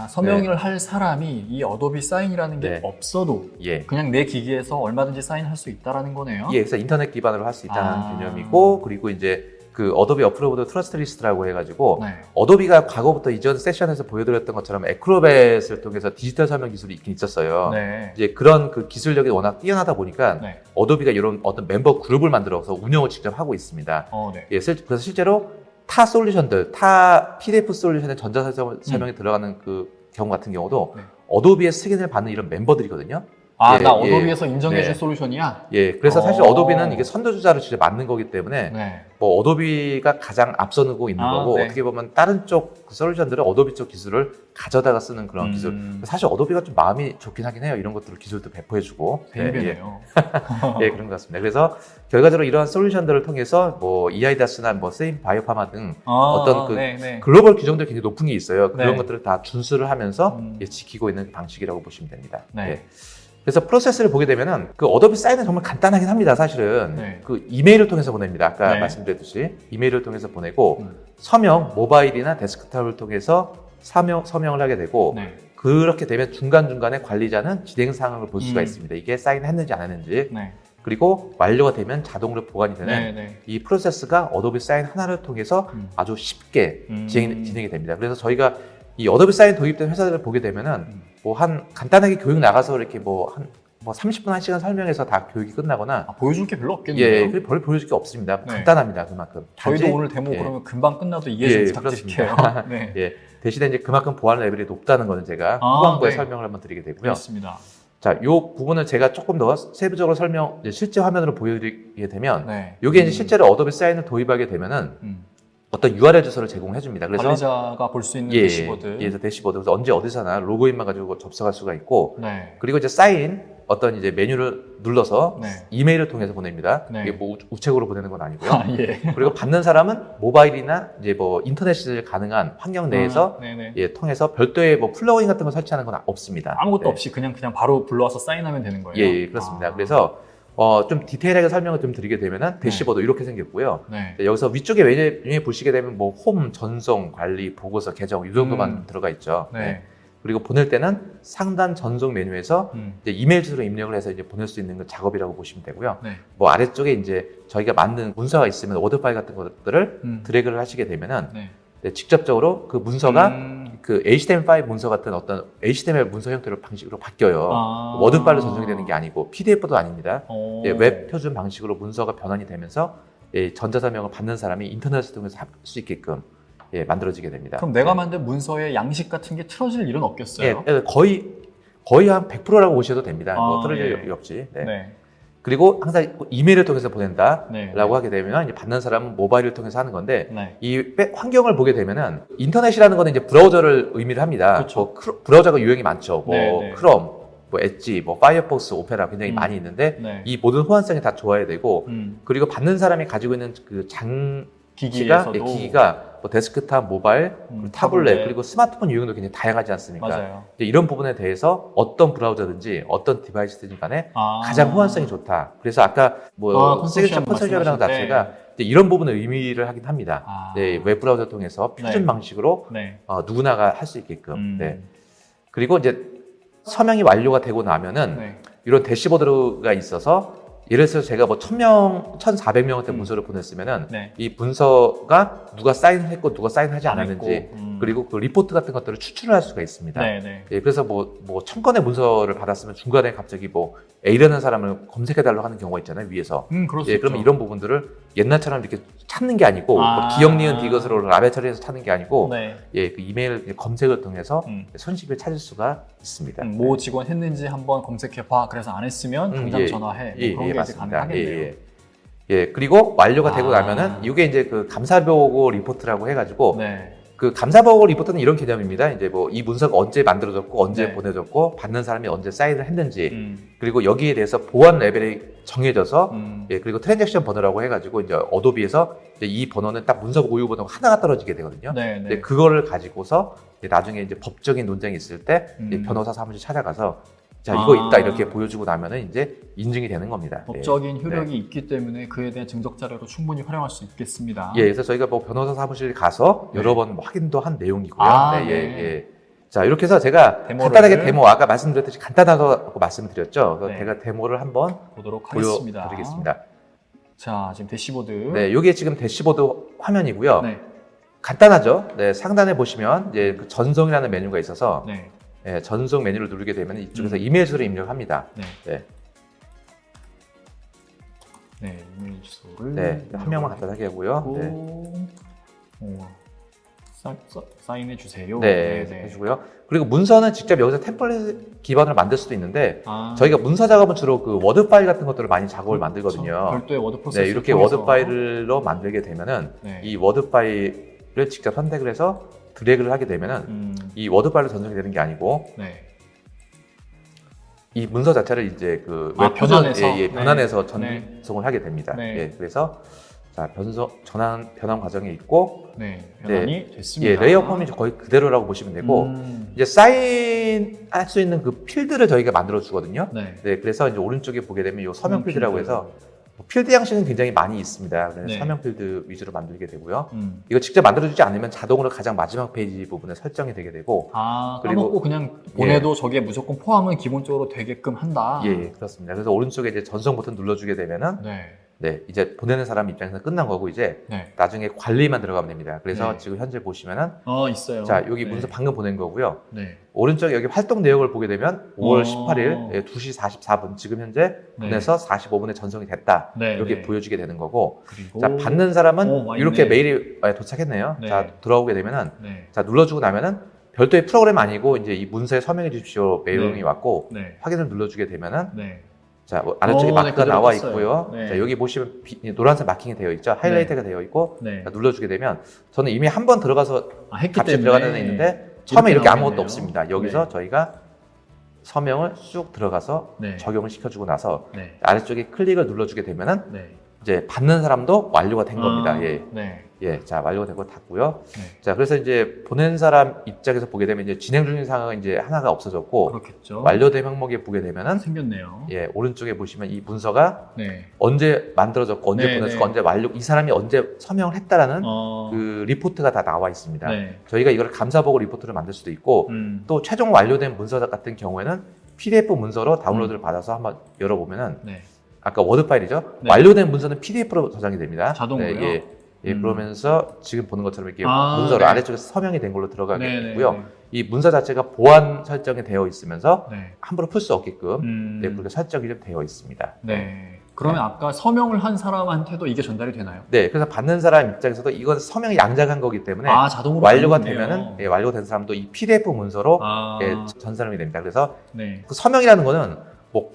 서명을 할 사람이 이 어도비 사인이라는 게 네. 없어도 예. 그냥 내 기기에서 얼마든지 사인할 수 있다라는 거네요. 예, 그래서 인터넷 기반으로 할 수 있다는 개념이고, 그리고 이제 그 어도비 어프로브드 트러스트 리스트라고 해가지고 네. 어도비가 과거부터 이전 세션에서 보여드렸던 것처럼 애크로벳을 통해서 디지털 서명 기술이 있긴 있었어요. 네. 이제 그런 그 기술력이 워낙 뛰어나다 보니까 네. 어도비가 이런 어떤 멤버 그룹을 만들어서 운영을 직접 하고 있습니다. 네. 예, 그래서 실제로 타 솔루션들, 타 PDF 솔루션의 전자서명이 들어가는 그 경우 같은 경우도 네. 어도비의 승인을 받는 이런 멤버들이거든요. 나 예, 어도비에서 인정해준 네. 솔루션이야? 예, 그래서 사실 어도비는 이게 선두주자를 진짜 맞는 거기 때문에 네. 뭐 어도비가 가장 앞서고 있는 거고 네. 어떻게 보면 다른 쪽 그 솔루션들은 어도비 쪽 기술을 가져다가 쓰는 그런 기술. 사실 어도비가 좀 마음이 좋긴 하긴 해요. 이런 것들을 기술도 배포해주고. 뱀배네요. 예, 그런 것 같습니다. 그래서 결과적으로 이러한 솔루션들을 통해서 뭐 EIDAS나 뭐 세임 바이오파마 등 어떤 그 네. 글로벌 규정들이 굉장히 높은 게 있어요. 그런 네. 것들을 다 준수를 하면서 예, 지키고 있는 방식이라고 보시면 됩니다. 네. 예. 그래서 프로세스를 보게 되면은 그 어도비 사인은 정말 간단하긴 합니다. 사실은 네. 그 이메일을 통해서 보냅니다. 아까 네. 말씀드렸듯이 이메일을 통해서 보내고 서명 모바일이나 데스크탑을 통해서 서명을 하게 되고 네. 그렇게 되면 중간중간에 관리자는 진행 상황을 볼 수가 있습니다. 이게 사인했는지 안 했는지 네. 그리고 완료가 되면 자동으로 보관이 되는 네. 이 프로세스가 어도비 사인 하나를 통해서 아주 쉽게 진행이 됩니다. 그래서 저희가 이 어도비 사인 도입된 회사들을 보게 되면은 뭐 한 간단하게 교육 나가서 이렇게 뭐 30분 1시간 설명해서 다 교육이 끝나거나 보여줄 게 별로 없겠네요. 예, 별 보여줄 게 없습니다. 네. 간단합니다. 그만큼. 저희도 단지, 오늘 데모 예. 그러면 금방 끝나도 이해 좀 예, 부탁드릴게요. 그렇습니다. 네. 예, 대신에 이제 그만큼 보안 레벨이 높다는 거는 제가 후반부에 네. 설명을 한번 드리게 되고요. 그렇습니다. 자, 요 부분을 제가 조금 더 세부적으로 이제 실제 화면으로 보여드리게 되면 네. 요게 이제 실제로 어도비 사인을 도입하게 되면은 어떤 URL 주소를 제공해 줍니다. 그래서 관리자가 볼 수 있는 대시보드. 그래서 대시보드. 그래서 언제 어디서나 로그인만 가지고 접속할 수가 있고 네. 그리고 이제 사인 어떤 이제 메뉴를 눌러서 네. 이메일을 통해서 보냅니다. 네. 이게 뭐 우체국으로 보내는 건 아니고요. 예. 그리고 받는 사람은 모바일이나 이제 뭐 인터넷이 가능한 환경 내에서 네네. 예, 통해서 별도의 뭐 플러그인 같은 걸 설치하는 건 없습니다. 아무것도 네. 없이 그냥 바로 불러와서 사인하면 되는 거예요. 예, 그렇습니다. 그래서 좀 디테일하게 설명을 좀 드리게 되면은 대시보드 이렇게 생겼고요. 네. 여기서 위쪽에 메뉴에 보시게 되면 뭐 홈, 전송, 관리, 보고서, 계정 이 정도만 들어가 있죠. 네. 그리고 보낼 때는 상단 전송 메뉴에서 이제 이메일 주소로 입력을 해서 이제 보낼 수 있는 그 작업이라고 보시면 되고요. 네. 뭐 아래쪽에 이제 저희가 만든 문서가 있으면 워드 파일 같은 것들을 드래그를 하시게 되면은 네. 네, 직접적으로 그 문서가 그 HTML5 문서 같은 어떤 HTML 문서 형태로 방식으로 바뀌어요. 아. 워드 파일로 전송이 되는 게 아니고 PDF도 아닙니다. 오. 예, 웹 표준 방식으로 문서가 변환이 되면서 예, 전자서명을 받는 사람이 인터넷을 통해서 할 수 있게끔 예, 만들어지게 됩니다. 그럼 내가 만든 문서의 양식 같은 게 틀어질 일은 없겠어요? 예, 거의 한 100%라고 보셔도 됩니다. 뭐 아, 틀어질 예. 일이 없지. 네. 네. 그리고 항상 이메일을 통해서 보낸다라고 네. 하게 되면 이제 받는 사람은 모바일을 통해서 하는 건데 네. 이 환경을 보게 되면은 인터넷이라는 거는 이제 브라우저를 의미를 합니다. 그렇죠. 뭐 브라우저가 유형이 많죠. 뭐 네, 네. 크롬, 뭐 엣지, 뭐 파이어폭스, 오페라 굉장히 음. 많이 있는데 네. 이 모든 호환성이 다 좋아야 되고 그리고 받는 사람이 가지고 있는 그 기기에서도 기기가 뭐 데스크탑, 모바일, 그리고 타블렛, 타블렛. 그리고 스마트폰 유형도 굉장히 다양하지 않습니까? 맞아요. 이제 이런 부분에 대해서 어떤 브라우저든지 어떤 디바이스든지 간에 아. 가장 호환성이 좋다. 그래서 아까 뭐 시그니처 컨소셜이라는 말씀하실 때. 자체가 이제 이런 부분을 의미를 하긴 합니다. 아. 네, 웹 브라우저 통해서 표준 네. 방식으로 네. 누구나가 할 수 있게끔. 네. 음. 그리고 이제 서명이 완료가 되고 나면은 네. 이런 대시보드가 있어서 예를 들어서 제가 뭐 1000명, 1400명한테 문서를 보냈으면은 네. 이 문서가 누가 사인했고 누가 사인하지 안 않았는지 했고. 그리고 그 리포트 같은 것들을 추출을 할 수가 있습니다. 네. 네. 예, 그래서 뭐 1000건의 문서를 받았으면 중간에 갑자기 뭐 A라는 사람을 검색해달라고 하는 경우가 있잖아요, 위에서. 그럴 수 예, 있죠. 그러면 이런 부분들을 옛날처럼 이렇게 찾는 게 아니고, 아. 뭐 기억, 니은, 디귿으로 라벨 처리해서 찾는 게 아니고, 네. 예, 그 이메일 검색을 통해서 음. 손쉽게 찾을 수가 있습니다. 모 직원 했는지 한번 검색해봐. 그래서 안 했으면 당장 예, 전화해. 뭐 예, 그런 예, 게 이제 맞습니다. 가능하겠네요. 예. 예, 그리고 완료가 되고 아. 나면은 이게 이제 그 감사보고 리포트라고 해가지고 네. 그 감사보고 리포트는 이런 개념입니다. 이제 뭐 이 문서가 언제 만들어졌고 언제 네. 보내졌고 받는 사람이 언제 사인을 했는지 음. 그리고 여기에 대해서 보안 레벨이 정해져서 음. 예, 그리고 트랜잭션 번호라고 해가지고 이제 어도비에서 이제 이 번호는 딱 문서 고유 번호가 하나가 떨어지게 되거든요. 네. 이제 네. 그거를 가지고서 이제 나중에 이제 법적인 논쟁이 있을 때 이제 음. 변호사 사무실 찾아가서 자 이거 아. 있다 이렇게 보여주고 나면은 이제 인증이 되는 겁니다. 법적인 효력이 네. 있기 때문에 그에 대한 증적 자료로 충분히 활용할 수 있겠습니다. 예, 그래서 저희가 뭐 변호사 사무실 가서 네. 여러 번 확인도 한 내용이고요. 아, 네, 네. 예, 예. 자, 이렇게 해서 제가 데모를- 간단하게 데모, 아까 말씀드렸듯이 간단하다고 말씀드렸죠. 그래서 네. 제가 데모를 한번 보도록 하겠습니다. 보여드리겠습니다. 자, 지금 대시보드. 네, 요게 지금 대시보드 화면이고요. 네. 간단하죠. 네, 상단에 보시면 이제 그 전송이라는 메뉴가 있어서 네. 예, 전송 메뉴를 누르게 되면 이쪽에서 음. 이메일 주소를 입력합니다. 네. 네, 네. 이메일 주소를. 네, 한 명만 간단하게 하고요. 네. 사인해 주세요. 네, 해주고요. 그리고 문서는 직접 여기서 템플릿 기반으로 만들 수도 있는데 아, 저희가 문서 작업은 주로 그 워드 파일 같은 것들을 많이 작업을 만들거든요. 별도의 워드 프로세스. 네, 이렇게 워드 파일로 만들게 되면은 네. 이 워드 파일을 직접 선택을 해서 드래그를 하게 되면은 이 워드 파일로 전송이 되는 게 아니고 네. 이 문서 자체를 이제 그 아, 웹 표준- 변환해서? 예, 예, 네. 변환해서 네. 전송을 하게 됩니다. 네. 예, 그래서 자 변환 과정이 있고 네. 변환이 예, 됐습니다. 레이어 폼이 거의 그대로라고 보시면 되고 이제 사인할 수 있는 그 필드를 저희가 만들어 주거든요. 네. 네, 그래서 이제 오른쪽에 보게 되면 이 서명 필드. 필드라고 해서 필드 양식은 굉장히 많이 있습니다. 그래서 네. 서명 필드 위주로 만들게 되고요. 음. 이거 직접 만들어주지 않으면 자동으로 가장 마지막 페이지 부분에 설정이 되게 되고 아, 그리고- 까먹고 그냥 보내도 저게 무조건 포함은 기본적으로 되게끔 한다. 예, 그렇습니다. 그래서 오른쪽에 이제 전송 버튼 눌러주게 되면은 네. 네, 이제 보내는 사람 입장에서 끝난 거고 이제 네. 나중에 관리만 들어가면 됩니다. 그래서 네. 지금 현재 보시면은 있어요. 자 여기 네. 문서 방금 보낸 거고요. 네. 오른쪽에 여기 활동 내역을 보게 되면 5월 어. 18일 2시 44분 지금 현재 네. 보내서 45분에 전송이 됐다. 네, 이렇게 네. 보여주게 되는 거고 그리고 자 받는 사람은 와 이렇게 있네. 메일이 도착했네요. 네. 자 들어오게 되면은 네. 자 눌러주고 나면은 별도의 프로그램 아니고 이제 이 문서에 서명해 주십시오 메일이 네. 왔고 네. 확인을 눌러주게 되면은 네. 자 아래쪽에 네, 마크가 그대로 나와 떴어요. 있고요. 네. 자 여기 보시면 노란색 마킹이 되어 있죠. 하이라이트가 되어 있고 네. 자, 눌러주게 되면 저는 이미 한 번 들어가서 했기 값이 때문에 들어가는 데 있는데 처음에 이렇게 아무것도 나오겠네요. 없습니다. 여기서 네. 저희가 서명을 쑥 들어가서 네. 적용을 시켜주고 나서 네. 아래쪽에 클릭을 눌러주게 되면은 네. 이제 받는 사람도 완료가 된 겁니다. 예. 네. 예, 자, 완료가 되고 닫고요. 네. 자, 그래서 이제 보낸 사람 입장에서 보게 되면 이제 진행 중인 상황은 이제 하나가 없어졌고, 그렇겠죠. 완료된 항목에 보게 되면은, 생겼네요. 예, 오른쪽에 보시면 이 문서가 네. 언제 만들어졌고, 언제 네, 보냈고, 네. 언제 완료, 이 사람이 언제 서명을 했다라는 어, 그 리포트가 다 나와 있습니다. 네. 저희가 이걸 감사보고 리포트를 만들 수도 있고, 또 최종 완료된 문서 같은 경우에는 PDF 문서로 다운로드를 받아서 한번 열어보면은, 네. 아까 워드 파일이죠? 네. 완료된 문서는 PDF로 저장이 됩니다. 자동으로요? 네, 예. 예, 그러면서 지금 보는 것처럼 이렇게 아, 문서로 네. 아래쪽에서 서명이 된 걸로 들어가게 네, 되고요. 네, 네. 이 문서 자체가 보안 설정이 되어 있으면서 네. 함부로 풀 수 없게끔 네, 그렇게 설정이 좀 되어 있습니다. 네. 그러면 아까 서명을 한 사람한테도 이게 전달이 되나요? 네, 그래서 받는 사람 입장에서도 이건 서명이 양자간 거기 때문에 아, 자동으로 완료가 받는군요. 되면은 예, 완료된 사람도 이 PDF 문서로 아, 예, 전산이 됩니다. 그래서 네. 그 서명이라는 거는 뭐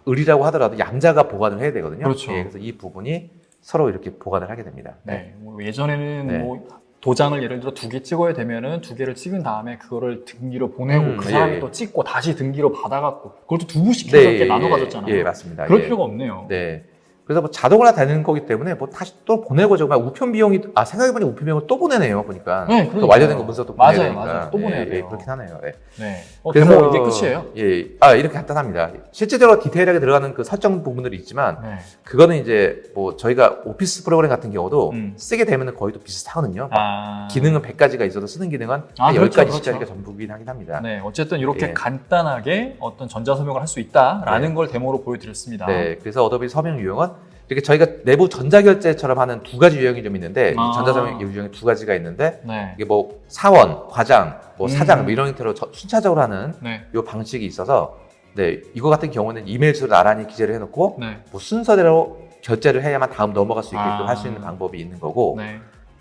을이라고 하더라도 양자가 보관을 해야 되거든요. 그렇죠. 예, 그래서 이 부분이 서로 이렇게 보관을 하게 됩니다. 네. 뭐 예전에는 네. 뭐 도장을 예를 들어 2개 찍어야 되면은 2개를 찍은 다음에 그거를 등기로 보내고 그 사람이 예, 예. 또 찍고 다시 등기로 받아갖고 그걸 또 2부씩 해서 이렇게 나눠 가졌잖아요. 예, 맞습니다. 그럴 예. 필요가 없네요. 네. 그래서 뭐 자동으로 되는 거기 때문에 뭐 다시 또 보내고 정말 우편 비용이 생각해보니 우편 비용을 또 보내네요 보니까. 네, 그 그러니까요. 완료된 거 문서 또 보내야 맞아요, 되니까. 맞아요. 또 보내야 예, 돼요. 그렇긴 하네요. 네. 네. 그래서 데모 이게 끝이에요? 예, 이렇게 간단합니다. 실제적으로 디테일하게 들어가는 그 설정 부분들이 있지만 네. 그거는 이제 뭐 저희가 오피스 프로그램 같은 경우도 쓰게 되면은 거의 또 비슷하거든요. 아, 기능은 100가지가 있어도 쓰는 기능은 아, 10가지, 그렇죠, 10가지가 그렇죠. 전부긴 하긴 합니다. 네, 어쨌든 이렇게 예. 간단하게 어떤 전자서명을 할 수 있다라는 네. 걸 데모로 보여드렸습니다. 네, 그래서 어도비 서명 유형은 이렇게 저희가 내부 전자결제처럼 하는 2가지 유형이 좀 있는데 이 아. 전자서명 유형이 2가지가 있는데 네. 이게 뭐 사원, 과장, 뭐 사장 뭐 이런 형태로 순차적으로 하는 네. 요 방식이 있어서 네, 이거 같은 경우는 이메일 주소를 나란히 기재를 해놓고 네. 뭐 순서대로 결제를 해야만 다음 넘어갈 수 있게끔 아. 할 수 있는 방법이 있는 거고 네.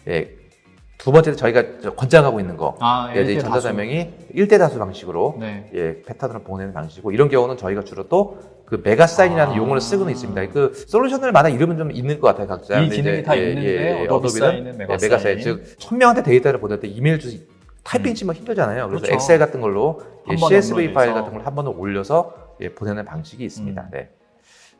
예, 두 번째는 저희가 권장하고 있는 거 아, 예, 이제 일대 다수. 전자서명이 1대 다수 방식으로 네. 예, 패턴으로 보내는 방식이고 이런 경우는 저희가 주로 또 그 메가사인이라는 아. 용어를 쓰고는 있습니다. 그 솔루션들마다 이름은 좀 있는 것 같아요, 각자. 이 근데 기능이 이제 다 있는데 어도비 사인은 메가사인. 즉 1000명한테 데이터를 보낼 때 이메일 주소 타이핑 치면 힘들잖아요. 그래서 그렇죠. 엑셀 같은 걸로 예, 한 번에 CSV 파일 업로드해서. 같은 걸 한 번에 올려서 예, 보내는 방식이 있습니다. 네.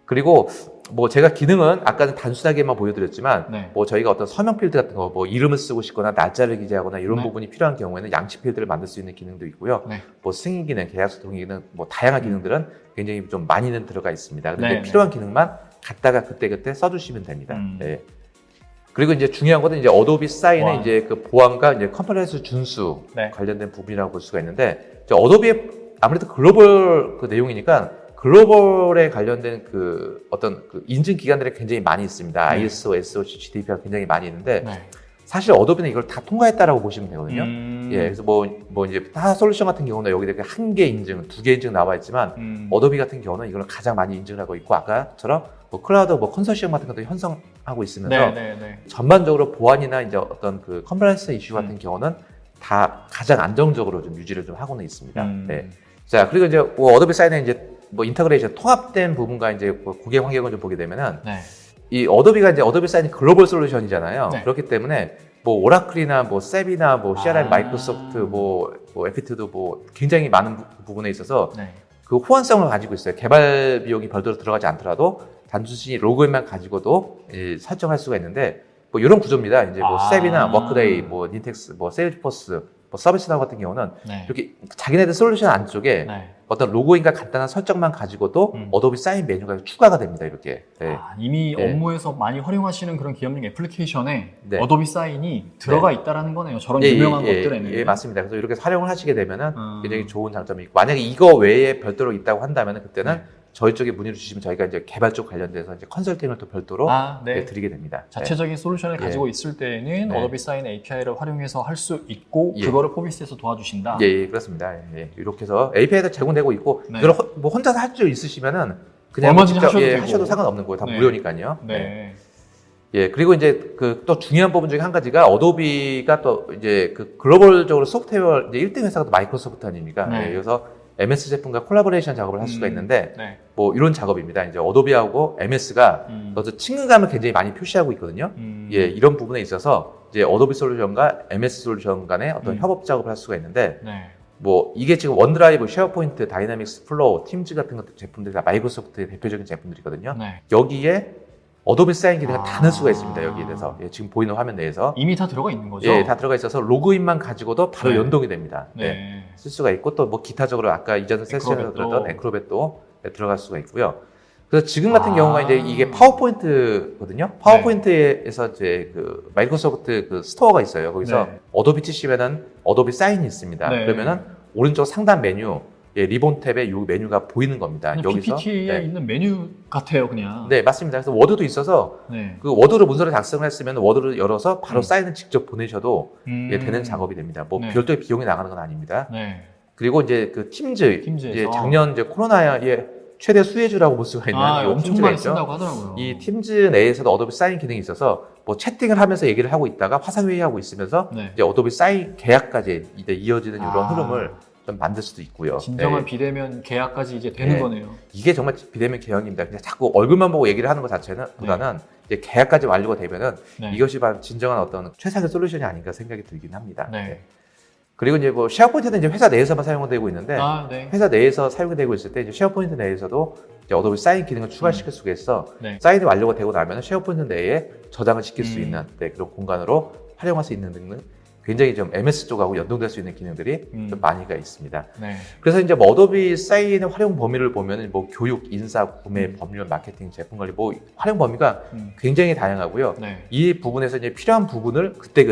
그리고 뭐 제가 기능은 아까는 단순하게만 보여드렸지만 네. 뭐 저희가 어떤 서명 필드 같은 거 뭐 이름을 쓰고 싶거나 날짜를 기재하거나 이런 네. 부분이 필요한 경우에는 양치 필드를 만들 수 있는 기능도 있고요. 네. 뭐 승인 기능, 계약서 동의 기능, 뭐 다양한 기능들은 굉장히 좀 많이는 들어가 있습니다. 그런데 네, 필요한 기능만 갖다가 그때그때 써주시면 됩니다. 음. 네. 그리고 이제 중요한 것은 이제 어도비 사인의 와. 이제 그 보안과 이제 컴플라이언스 준수 네. 관련된 부분이라고 볼 수가 있는데 이제 어도비의 아무래도 글로벌 그 내용이니까 글로벌에 관련된 그 어떤 그 인증 기관들이 굉장히 많이 있습니다. 네. ISO, SOC, GDPR 굉장히 많이 있는데 네. 사실 어도비는 이걸 다 통과했다라고 보시면 되거든요. 예, 예. 그래서 뭐 이제 타 솔루션 같은 경우는 여기 이렇게 1개 인증, 2개 인증 나와 있지만 어도비 같은 경우는 이걸 가장 많이 인증을 하고 있고 아까처럼 뭐 클라우드 뭐 컨소시엄 같은 것도 형성하고 있으면서 네, 네, 네. 전반적으로 보안이나 이제 어떤 그 컴플라이언스 이슈 같은 경우는 다 가장 안정적으로 좀 유지를 좀 하고는 있습니다. 네. 자, 그리고 이제 뭐 어도비 사인의 이제 뭐 인터그레이션 통합된 부분과 이제 뭐 고객 환경을 좀 보게 되면은 네. 이 어도비가 이제 어도비 사인이 글로벌 솔루션이잖아요. 네. 그렇기 때문에 뭐 오라클이나 뭐 셉이나 뭐 CRM, 아. 마이크로소프트, 뭐 에피트도 뭐 굉장히 많은 부분에 있어서 네. 그 호환성을 가지고 있어요. 개발 비용이 별도로 들어가지 않더라도 단순히 로그인만 가지고도 설정할 수가 있는데 뭐 이런 구조입니다. 이제 뭐 아. 셉이나 워크데이, 뭐 닌텍스, 뭐 세일즈포스, 뭐 서비스나우 같은 경우는 네. 이렇게 자기네들 솔루션 안쪽에 네. 어떤 로고인과 간단한 설정만 가지고도 음. 어도비 사인 메뉴가 추가가 됩니다. 이렇게. 네. 아, 이미 네. 업무에서 많이 활용하시는 그런 기업용 애플리케이션에 네. 어도비 사인이 들어가 있다라는 거네요. 저런 유명한 것들에는. 예, 맞습니다. 그래서 이렇게 활용을 하시게 되면은 굉장히 음. 좋은 장점이 있고 만약에 이거 외에 별도로 있다고 한다면 그때는 네. 저희 쪽에 문의를 주시면 저희가 이제 개발 쪽 관련돼서 이제 컨설팅을 또 별도로 아, 네. 드리게 됩니다. 자체적인 솔루션을 예. 가지고 있을 때에는 네. 어도비 사인 API를 활용해서 할 수 있고 예. 그거를 포비스에서 도와주신다. 예, 예, 그렇습니다. 예, 이렇게 해서 API도 제공되고 있고 네. 이걸 뭐 혼자서 할 줄 있으시면은 그냥 얼마든지 직접, 하셔도 예, 되고. 하셔도 상관없는 거예요. 다 네. 무료니까요. 네. 예, 그리고 이제 그 또 중요한 부분 중에 한 가지가 어도비가 또 이제 그 글로벌적으로 소프트웨어 이제 1등 회사가 또 마이크로소프트 아닙니까? 네. 예, 그래서 MS 제품과 콜라보레이션 작업을 할 수가 있는데 네. 뭐 이런 작업입니다. 이제 어도비하고 MS가 그래서 친근감을 굉장히 많이 표시하고 있거든요. 예, 이런 부분에 있어서 이제 어도비 솔루션과 MS 솔루션 간의 어떤 협업 작업을 할 수가 있는데 네. 뭐 이게 지금 원드라이브, 쉐어포인트, 다이나믹스 플로우, 팀즈 같은 것들 제품들이 다 마이크로소프트의 대표적인 제품들이거든요. 네. 여기에 어도비 사인 기능을 다 넣을 수가 있습니다. 여기에 대해서. 예, 지금 보이는 화면 내에서. 이미 다 들어가 있는 거죠? 예, 다 들어가 있어서 로그인만 가지고도 바로 네. 연동이 됩니다. 네. 예, 쓸 수가 있고 또 뭐 기타적으로 아까 이전 세션에서 들었던 에크로벳도 들어갈 수가 있고요. 그래서 지금 같은 경우가 이제 이게 파워포인트거든요. 파워포인트에서 이제 그 마이크로소프트 그 스토어가 있어요. 거기서 네. 어도비 치시면은 어도비 사인이 있습니다. 네. 그러면은 오른쪽 상단 메뉴, 예, 리본 탭에 이 메뉴가 보이는 겁니다. 그냥 여기서 PPT에 네. 있는 메뉴 같아요, 그냥. 네, 맞습니다. 그래서 워드도 있어서 네. 그 워드로 문서를 작성을 했으면 워드를 열어서 바로 사인을 직접 보내셔도 예, 되는 작업이 됩니다. 뭐 네. 별도의 비용이 나가는 건 아닙니다. 네. 그리고 이제 그 팀즈에서 이제 팀즈에서. 작년 이제 코로나의 최대 수혜주라고 볼 수가 있는 이 엄청 팀즈가 많이 있죠. 쓴다고 하더라고요. 이 팀즈 내에서도 어도비 사인 기능이 있어서 뭐 채팅을 하면서 얘기를 하고 있다가 화상 회의하고 있으면서 네. 이제 어도비 사인 계약까지 이제 이어지는 이런 아. 흐름을 좀 만들 수도 있고요. 진정한 네. 비대면 계약까지 이제 되는 네. 거네요. 이게 정말 비대면 계약입니다. 그냥 자꾸 얼굴만 보고 얘기를 하는 것 자체는 보다는 이제 계약까지 완료가 되면은 네. 이것이 바로 진정한 어떤 최상의 솔루션이 아닌가 생각이 들긴 합니다. 네. 네. 그리고 이제 뭐 쉐어포인트는 이제 회사 내에서만 사용되고 있는데 네. 회사 내에서 사용되고 있을 때 이제 쉐어포인트 내에서도 이제 어도비 사인 기능을 추가시킬 수가 있어 네. 사인이 완료가 되고 나면 쉐어포인트 내에 저장을 시킬 수 있는 그런 공간으로 활용할 수 있는 등등 굉장히 좀 MS 쪽하고 연동될 수 있는 기능들이 좀 많이가 있습니다. 네. 그래서 이제 뭐 어도비 사인의 활용 범위를 보면 뭐 교육, 인사, 구매, 법률, 마케팅, 제품 관리 뭐 활용 범위가 굉장히 다양하고요. 네. 이 부분에서 이제 필요한 부분을 그때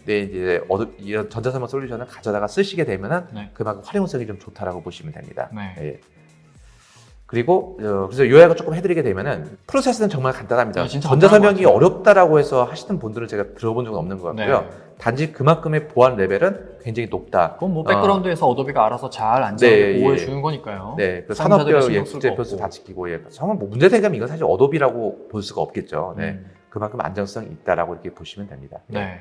네, 이제 이런 전자서명 솔루션을 가져다가 쓰시게 되면은 네. 그만큼 활용성이 좀 좋다라고 보시면 됩니다. 네. 예. 그리고 그래서 요약을 조금 해드리게 되면은 프로세스는 정말 간단합니다. 네, 진짜 전자서명이 간단한 것 어렵다라고 해서 하시는 분들은 제가 들어본 적은 없는 것 같고요. 네. 단지 그만큼의 보안 레벨은 굉장히 높다. 그건 뭐 백그라운드에서 어도비가 알아서 잘 안전하게 네, 보호해 예. 주는 거니까요. 네, 그 사용자들이 산업별 신경 예, 쓸 국제 거 변수 없고. 다 지키고 예. 정말 뭐 문제생각하면 이건 사실 어도비라고 볼 수가 없겠죠. 네, 그만큼 안정성이 있다라고 이렇게 보시면 됩니다. 네.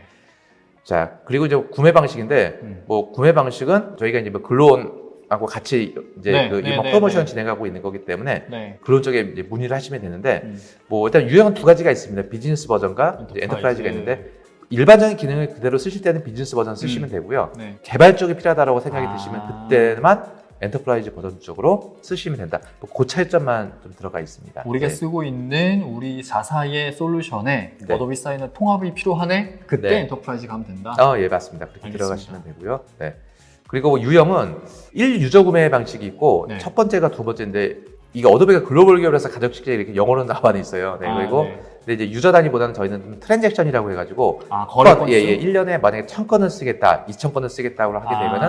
자, 그리고 이제 구매 방식인데 뭐 구매 방식은 저희가 이제 뭐 글로온하고 같이 이제 네, 그 네, 이번 네, 프로모션을 네. 진행하고 있는 거기 때문에 네. 글로온 쪽에 이제 문의를 하시면 되는데 뭐 일단 유형은 두 가지가 있습니다. 비즈니스 버전과 이제 엔터프라이즈가 있는데 일반적인 기능을 그대로 쓰실 때는 비즈니스 버전 쓰시면 되고요. 네. 개발 쪽이 필요하다고 생각이 아. 드시면 그때만 엔터프라이즈 버전 쪽으로 쓰시면 된다. 그 차이점만 좀 들어가 있습니다. 우리가 네. 쓰고 있는 우리 4사의 솔루션에 네. 어도비 사인은 통합이 필요하네? 그때 네. 엔터프라이즈 가면 된다? 예, 맞습니다. 그렇게 알겠습니다. 들어가시면 되고요. 네. 그리고 뭐 유형은 1유저 구매 방식이 있고 네. 첫 번째가 두 번째인데 이게 어도비가 글로벌 기업이라서 가격 측정이 이렇게 영어로 나와 있어요. 네, 그리고 네. 근데 이제 유저 단위보다는 저희는 좀 트랜잭션이라고 해가지고 거래 건수? 예, 1년에 만약에 1000건을 쓰겠다, 2000건을 쓰겠다고 하게 되면은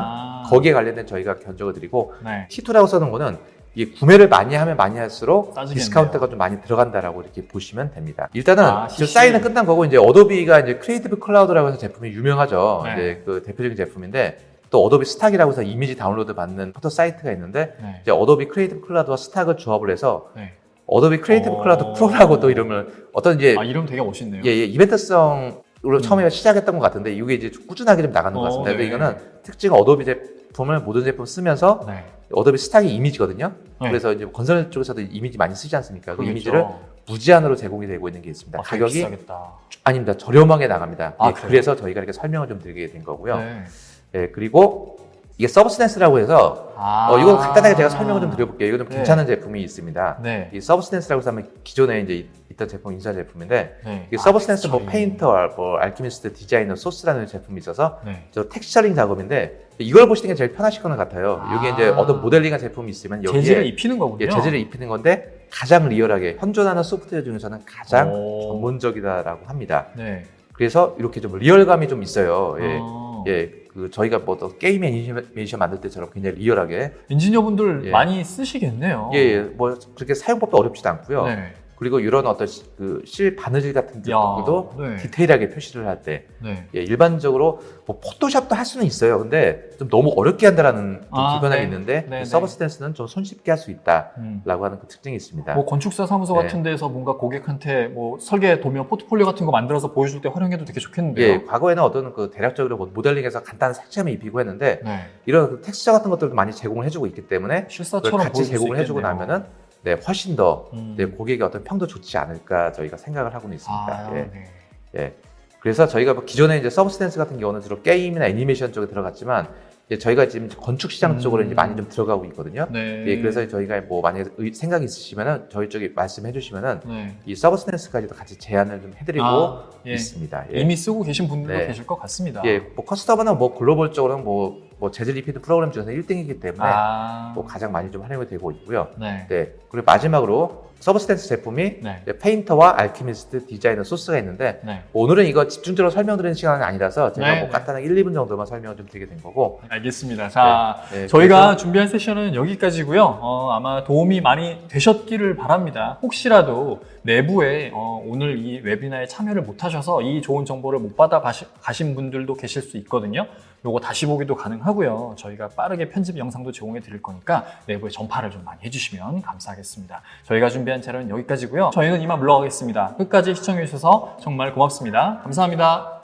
거기에 관련된 저희가 견적을 드리고 네. T2라고 써놓은 거는 이게 구매를 많이 하면 많이 할수록 싸지겠네요. 디스카운트가 좀 많이 들어간다라고 이렇게 보시면 됩니다. 일단은 지금 CC. 사인은 끝난 거고 이제 어도비가 이제 크리에이티브 클라우드라고 해서 제품이 유명하죠. 네. 이제 그 대표적인 제품인데 또 어도비 스탁이라고 해서 이미지 다운로드 받는 포털 사이트가 있는데 네. 이제 어도비 크리에이티브 클라우드와 스탁을 조합을 해서 네. 어도비 크리에이티브 클라우드 프로라고 또 이름을 어떤 이제 이름 되게 멋있네요. 예, 이벤트성으로 처음에 시작했던 것 같은데 이게 이제 좀 꾸준하게 좀 나가는 것 같습니다. 근데 네. 이거는 특징은 어도비 제품을 모든 제품 쓰면서 네. 어도비 스탁이 이미지거든요. 네. 그래서 이제 건설 쪽에서도 이미지 많이 쓰지 않습니까? 그 그러겠죠. 이미지를 무제한으로 제공이 되고 있는 게 있습니다. 되게 가격이 비싸겠다. 아닙니다. 저렴하게 나갑니다. 예, 그래요? 그래서 저희가 이렇게 설명을 좀 드리게 된 거고요. 네. 예, 그리고 이게 서브스탠스라고 해서 이거 간단하게 제가 설명을 좀 드려볼게요. 이거 좀 네. 괜찮은 제품이 있습니다. 네. 이 서브스탠스라고 해서 하면 기존에 이제 있던 제품 인사 제품인데 네. 이 서브스탠스 뭐 텍스처링. 페인터, 뭐 알키미스트, 디자이너, 소스라는 제품이 있어서 네. 저 텍스처링 작업인데 이걸 보시는 게 제일 편하실 거는 같아요. 여기 이제 어떤 모델링한 제품이 있으면 여기에 재질을 입히는 거군요. 예, 재질을 입히는 건데 가장 리얼하게 현존하는 소프트웨어 중에서는 가장 오. 전문적이다라고 합니다. 네. 그래서 이렇게 좀 리얼감이 좀 있어요. 예, 어. 예, 그 저희가 뭐 또 게임 애니메이션 만들 때처럼 굉장히 리얼하게 엔지니어분들 예. 많이 쓰시겠네요. 예, 예, 뭐 그렇게 사용법도 어렵지도 않고요. 네. 그리고 이런 어떤 실 바느질 같은 것도 네. 디테일하게 표시를 할 때 네. 예, 일반적으로 뭐 포토샵도 할 수는 있어요. 근데 좀 너무 어렵게 한다라는 좀 불편함이 네. 있는데 네, 네. 서브스탠스는 좀 손쉽게 할 수 있다라고 음. 하는 그 특징이 있습니다. 뭐 건축사 사무소 네. 같은 데서 뭔가 고객한테 뭐 설계 도면 포트폴리오 같은 거 만들어서 보여줄 때 활용해도 되게 좋겠는데요. 예, 과거에는 어떤 그 대략적으로 뭐 모델링해서 간단한 색감을 입히고 했는데 네. 이런 그 텍스처 같은 것들도 많이 제공을 해주고 있기 때문에 그걸 실사처럼 같이 보여줄 수 제공을 해주고 있겠네요. 나면은 네, 훨씬 더 음. 네, 고객의 어떤 평도 좋지 않을까 저희가 생각을 하고는 있습니다. 예. 네. 예. 그래서 저희가 뭐 기존에 이제 서브스탠스 같은 경우는 주로 게임이나 애니메이션 쪽에 들어갔지만 저희가 지금 건축 시장 쪽으로 이제 많이 좀 들어가고 있거든요. 네. 예, 그래서 저희가 뭐 만약에 생각이 있으시면은 저희 쪽에 말씀해 주시면은 네. 이 서브스탠스까지도 같이 제안을 좀 해드리고 예. 있습니다. 예. 이미 쓰고 계신 분들도 네. 계실 것 같습니다. 예, 뭐 커스터머는 뭐 글로벌적으로는 뭐 재즈 리피트 프로그램 중에서 1등이기 때문에 뭐 가장 많이 좀 활용이 되고 있고요. 네. 네, 그리고 마지막으로 서브스탠스 제품이 네. 이제 페인터와 알키미스트, 디자이너, 소스가 있는데 네. 뭐 오늘은 이거 집중적으로 설명드리는 시간은 아니라서 제가 네, 뭐 네. 간단하게 1, 2분 정도만 설명을 좀 드리게 된 거고. 알겠습니다. 자, 네, 저희가 그래서- 준비한 세션은 여기까지고요. 아마 도움이 많이 되셨기를 바랍니다. 혹시라도 내부에 오늘 이 웨비나에 참여를 못하셔서 이 좋은 정보를 못 받아 가신 분들도 계실 수 있거든요. 요거 다시 보기도 가능하고요. 저희가 빠르게 편집 영상도 제공해 드릴 거니까 내부에 전파를 좀 많이 해주시면 감사하겠습니다. 저희가 준비한 자료는 여기까지고요. 저희는 이만 물러가겠습니다. 끝까지 시청해 주셔서 정말 고맙습니다. 감사합니다.